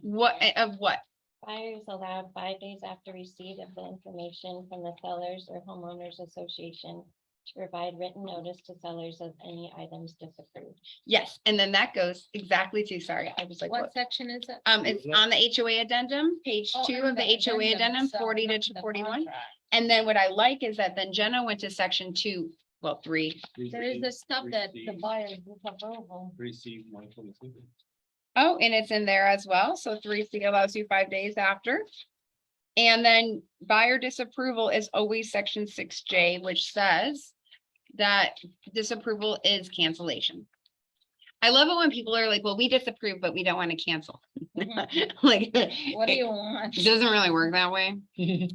What, of what?
Buyers allowed 5 days after receipt of the information from the sellers or homeowners association to provide written notice to sellers of any items disapproved.
Yes, and then that goes exactly to, sorry, I was like,
What
what?
section is it?
It's on the HOA addendum, page
Oh,
2
in
of the HOA addendum,
itself,
40
not
to
the
41.
contract.
And then what I like is that then Jenna went to section 2, well, 3.
There is the stuff that the buyer disapproval.
Receive 122.
Oh, and it's in there as well. So 3C allows you 5 days after. And then buyer disapproval is always section 6J, which says that disapproval is cancellation. I love it when people are like, well, we disapprove, but we don't want to cancel. Like,
What do you want?
it doesn't really work that way.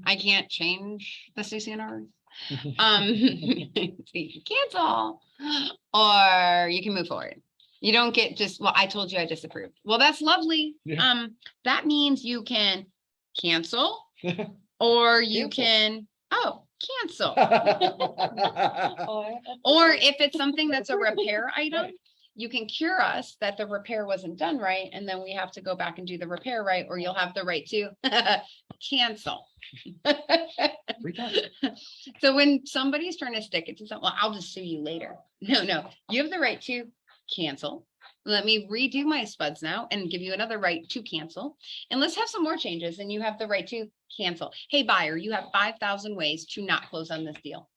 I can't change the CCNR. So you can cancel or you can move forward. You don't get just, well, I told you I disapproved. Well, that's lovely.
Yeah.
That means you can cancel or you
Cancel.
can, cancel.
Or.
Or if it's something that's a repair item, you can cure us that the repair wasn't done right, and then we have to go back and do the repair right, or you'll have the right to cancel.
Free time.
So when somebody's trying to stick it to something, well, I'll just sue you later. No, you have the right to cancel. Let me redo my spuds now and give you another right to cancel. And let's have some more changes and you have the right to cancel. Hey, buyer, you have 5,000 ways to not close on this deal.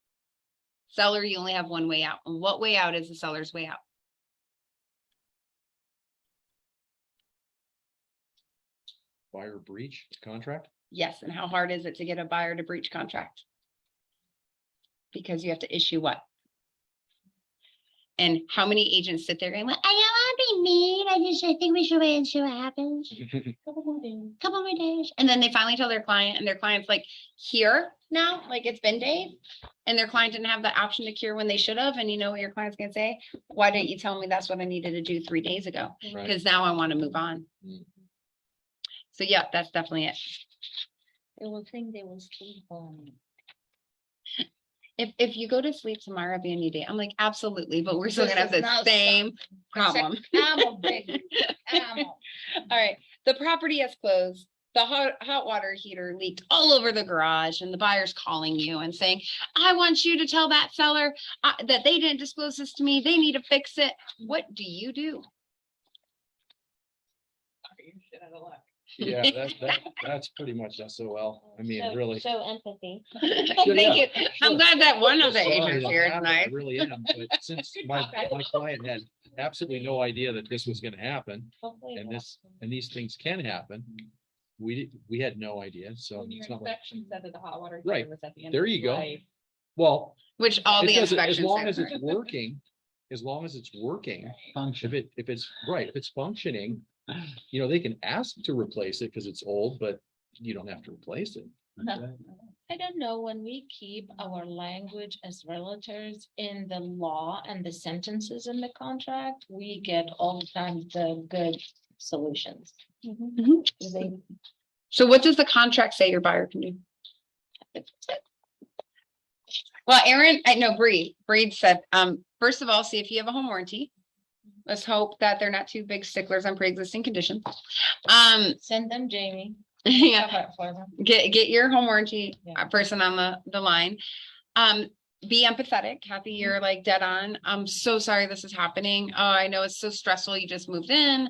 Seller, you only have one way out. And what way out is the seller's way out?
Buyer breach contract?
Yes, and how hard is it to get a buyer to breach contract? Because you have to issue what? And how many agents sit there going, well, I don't want to be mean. I think we should wait and see what happens. Couple more days. And then they finally tell their client and their client's like, here now, like it's been days. And their client didn't have the option to cure when they should have. And you know what your client's gonna say? Why didn't you tell me that's what I needed to do 3 days ago?
Right.
Because now I want to move on.
Mm.
So yeah, that's definitely it.
They will think they will sleep on.
If you go to sleep tomorrow, it'll be a new day. I'm like, absolutely, but we're still
This
gonna have
is
the
not
same problem.
Ammo, baby, ammo.
All right, the property has closed. The hot water heater leaked all over the garage and the buyer's calling you and saying, I want you to tell that seller that they didn't disclose this to me. They need to fix it. What do you do?
You're shit out of luck.
Yeah, that's pretty much SOL. I mean,
So-
really.
Show empathy.
Thank you. I'm glad that one of the
Sorry
agents
that
here
happened,
tonight.
I really am, but since my client had absolutely no idea that this was gonna happen,
Hopefully
and
that's-
these things can happen. We had no idea, so
When your
it's not like,
inspection said that the hot water
Right.
heater was at the end.
There
of
you
its
go.
life,
well,
Which all
it
the
doesn't, as
inspections.
long
say.
as it's working,
Function.
if it's functioning, they can ask to replace it because it's old, but you don't have to replace it.
That's right.
I don't know, when we keep our language as realtors in the law and the sentences in the contract, we get all the time the good solutions.
Mhm.
They-
So what does the contract say your buyer can do? Well, Aaron, I know Breed said, first of all, see if you have a home warranty. Let's hope that they're not too big sticklers on pre-existing conditions.
Send them Jamie.
Yeah,
Cover it for them.
get your home warranty
Yeah.
person on the line. Be empathetic. Kathy, you're like dead on. I'm so sorry this is happening. Oh, I know it's so stressful. You just moved in.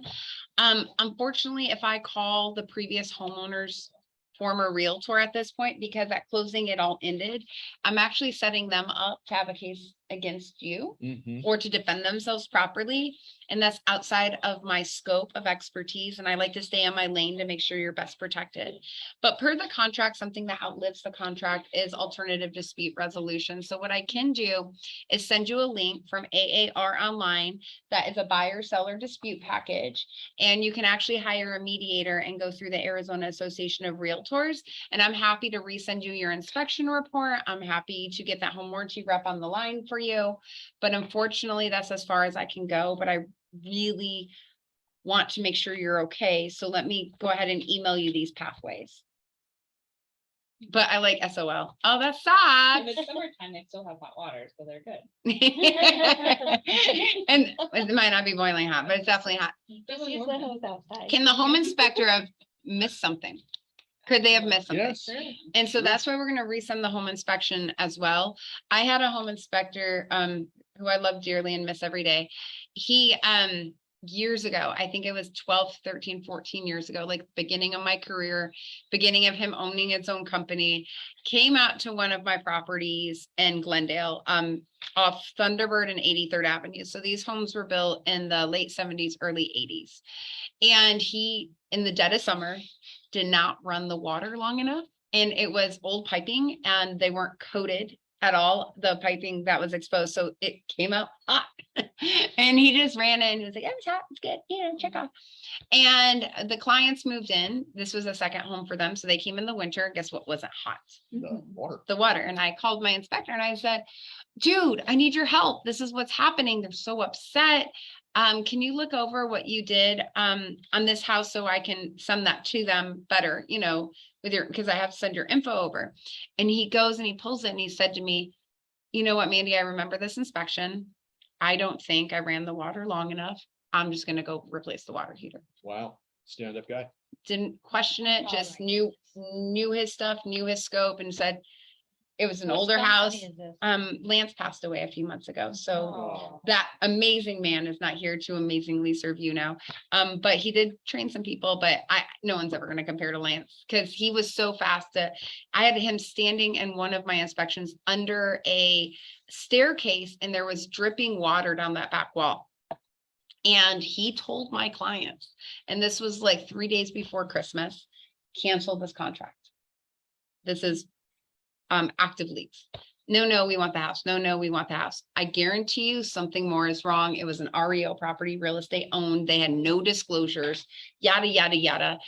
Unfortunately, if I call the previous homeowner's former realtor at this point, because at closing it all ended, I'm actually setting them up to have a case against you or to defend themselves properly. And that's outside of my scope of expertise. And I like to stay in my lane to make sure you're best protected. But per the contract, something that outlives the contract is alternative dispute resolution. So what I can do is send you a link from AAR online that is a buyer seller dispute package. And you can actually hire a mediator and go through the Arizona Association of Realtors. And I'm happy to resend you your inspection report. I'm happy to get that home warranty rep on the line for you. But unfortunately, that's as far as I can go. But I really want to make sure you're okay. So let me go ahead and email you these pathways. But I like SOL. Oh, that
In the
sucks.
summertime, they still have hot water, so they're good.
And it might not be boiling hot, but it's definitely hot.
Just use the hose outside.
Can the home inspector have missed something? Could they have missed something?
Yes.
And so that's why we're gonna resend the home inspection as well. I had a home inspector, who I love dearly and miss every day. He, years ago, I think it was 12, 13, 14 years ago, like beginning of my career, beginning of him owning his own company, came out to one of my properties in Glendale, off Thunderbird and 83rd Avenue. So these homes were built in the late 70s, early 80s. And he, in the dead of summer, did not run the water long enough. And it was old piping and they weren't coated at all, the piping that was exposed. So it came out hot. And he just ran in. He was like, oh, it's hot. It's good. Check off. And the clients moved in. This was a second home for them. So they came in the winter. Guess what wasn't hot?
The water.
The water. And I called my inspector and I said, dude, I need your help. This is what's happening. They're so upset. Can you look over what you did on this house so I can send that to them better, with because I have to send your info over. And he goes and he pulls it and he said to me, you know what, Mandy, I remember this inspection. I don't think I ran the water long enough. I'm just gonna go replace the water heater.
Wow, stand-up guy.
Didn't question it, just knew his stuff, knew his scope and said, It was an
Which
older
company
house.
is this?
Lance passed away a few months ago, so
Oh.
that amazing man is not here to amazingly serve you now. But he did train some people, but no one's ever gonna compare to Lance, because he was so fast that I had him standing in one of my inspections under a staircase and there was dripping water down that back wall. And he told my clients, and this was like 3 days before Christmas, cancel this contract. This is active leaks. No, we want the house. No, we want the house. I guarantee you something more is wrong. It was an REO property, real estate owned. They had no disclosures, yada, yada, yada.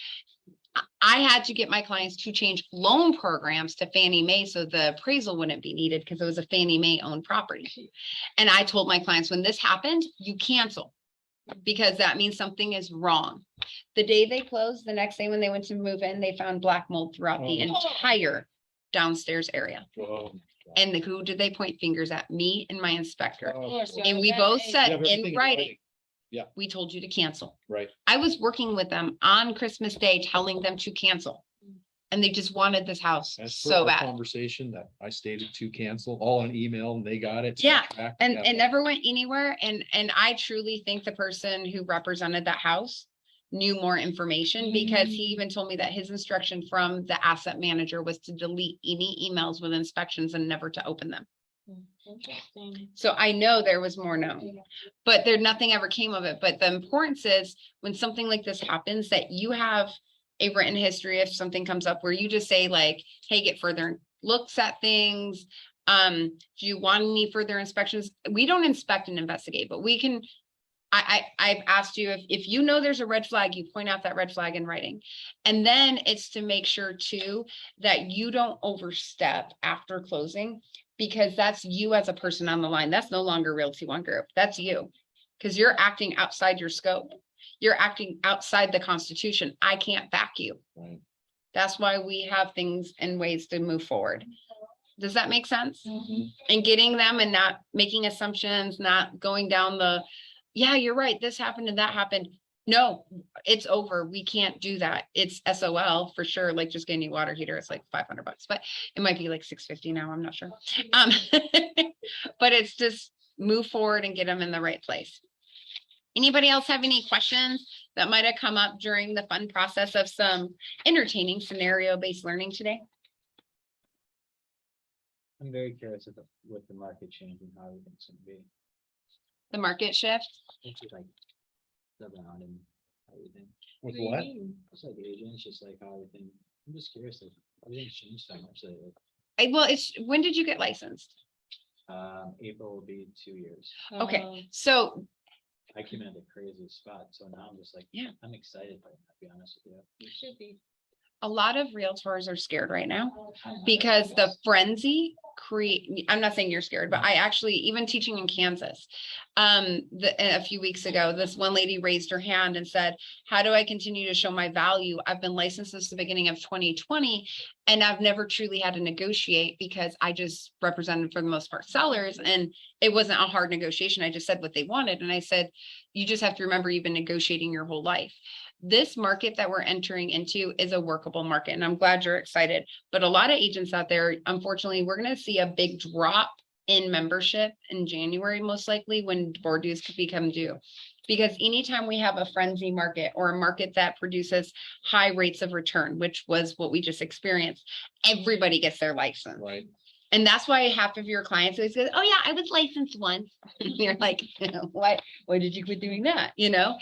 I had to get my clients to change loan programs to Fannie Mae so the appraisal wouldn't be needed because it was a Fannie Mae owned property. And I told my clients, when this happened, you cancel, because that means something is wrong. The day they closed, the next day when they went to move in, they found black mold throughout the
Oh.
entire downstairs area.
Whoa.
And who did they point fingers at? Me and my inspector.
Of course, you're
And
a
we
bad
both
agent.
You have
said
everything
in writing,
Yeah.
we told you to cancel.
Right.
I was working with them on Christmas Day, telling them to cancel. And they just wanted this house
As per
so
our
bad.
conversation that I stated to cancel, all on email, and they got it.
Yeah,
sent back,
And
yeah.
it never went anywhere. And I truly think the person who represented that house knew more information, because he even told me that his instruction from the asset manager was to delete any emails with inspections and never to open them.
Interesting.
So I know there was more known, but nothing ever came of it. But the importance is when something like this happens, that you have a written history if something comes up where you just say like, hey, get further looks at things. Do you want any further inspections? We don't inspect and investigate, but we can. I've asked you if you know there's a red flag, you point out that red flag in writing. And then it's to make sure too that you don't overstep after closing, because that's you as a person on the line. That's no longer Realty One Group. That's you. Because you're acting outside your scope. You're acting outside the Constitution. I can't back you.
Right.
That's why we have things and ways to move forward. Does that make sense?
Mhm.
And getting them and not making assumptions, not going down the, yeah, you're right, this happened and that happened. No, it's over. We can't do that. It's SOL for sure. Like just getting a water heater, it's like $500, but it might be like $650 now. I'm not sure. But it's just move forward and get them in the right place. Anybody else have any questions that might have come up during the fun process of some entertaining scenario-based learning today?
I'm very curious with the market changing, how everything's gonna be.
The market shift?
It's just like around and everything.
With what?
It's like agents, just like how everything, I'm just curious, like everything's changed so much lately.
Well, when did you get licensed?
April will be 2 years.
Okay, so
I came in at a crazy spot, so now I'm just like,
Yeah.
I'm excited, but I'll be honest with you.
You should be.
a lot of realtors are scared right now because the frenzy I'm not saying you're scared, but I actually, even teaching in Kansas, a few weeks ago, this one lady raised her hand and said, how do I continue to show my value? I've been licensed since the beginning of 2020 and I've never truly had to negotiate because I just represented for the most part sellers, and it wasn't a hard negotiation. I just said what they wanted. And I said, you just have to remember you've been negotiating your whole life. This market that we're entering into is a workable market, and I'm glad you're excited. But a lot of agents out there, unfortunately, we're going to see a big drop in membership in January, most likely when board dues could become due. Because anytime we have a frenzy market or a market that produces high rates of return, which was what we just experienced, everybody gets their license.
Right.
And that's why half of your clients always go, oh yeah, I was licensed once. You're like, why did you quit doing that? Yeah,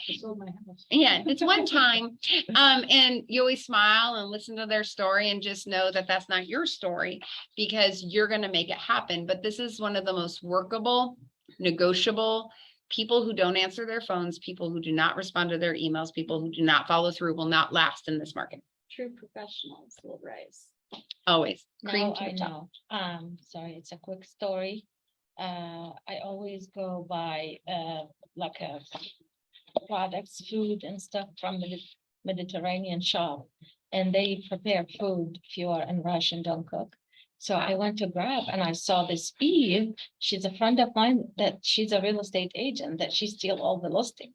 it's one time. And you always smile and listen to their story and just know that that's not your story, because you're going to make it happen. But this is one of the most workable, negotiable. People who don't answer their phones, people who do not respond to their emails, people who do not follow through will not last in this market.
True professionals will rise.
Always. Cream
Now
to
I
the top.
know. Sorry, it's a quick story. I always go by like a products, food and stuff from the Mediterranean shop. And they prepare food if you are in rush and don't cook. So I went to grab and I saw this Eve. She's a friend of mine that she's a real estate agent, that she steal all the listing.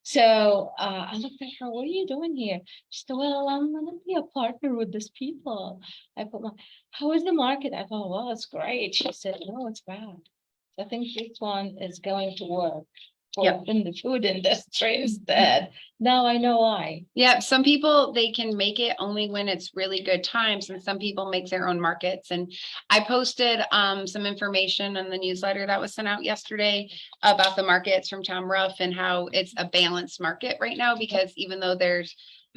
So I looked at her, what are you doing here? She said, well, I'm gonna be a partner with these people. I put my, how is the market? I thought, well, it's great. She said, no, it's bad. I think this one is going to work.
Yep.
In the food industry instead. Now I know why.
Yeah, some people, they can make it only when it's really good times, and some people make their own markets. And I posted some information in the newsletter that was sent out yesterday about the markets from Tom Ruff and how it's a balanced market right now, because even though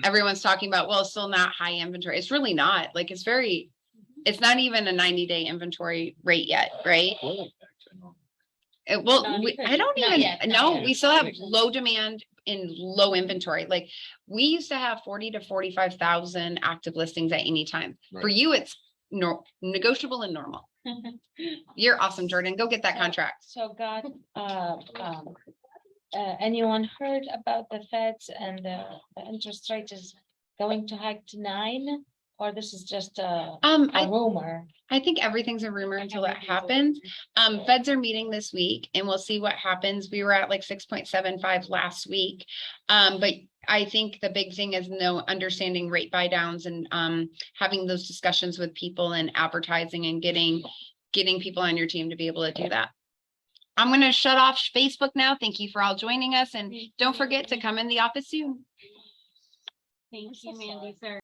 everyone's talking about, well, it's still not high inventory, it's really not. Like, it's not even a 90-day inventory rate yet, right?
Well, back to normal.
Well,
Not even-
I don't
not
even,
yet, not
no,
yet.
we still have
Because-
low demand in low inventory. Like, we used to have 40 to 45,000 active listings at any time. For
Right.
you, it's negotiable and normal. You're awesome, Jordan. Go get that
So-
contract.
So God, anyone heard about the feds and the interest rate is going to hike to 9? Or this is just a rumor?
I think everything's a rumor until it happens. Feds are meeting this week and we'll see what happens. We were at like 6.75 last week. But I think the big thing is understanding rate buy downs and having those discussions with people and advertising and getting people on your team to be able to do that. I'm going to shut off Facebook now. Thank you for all joining us, and don't forget to come in the office soon.
Thank you, Mandy, sir.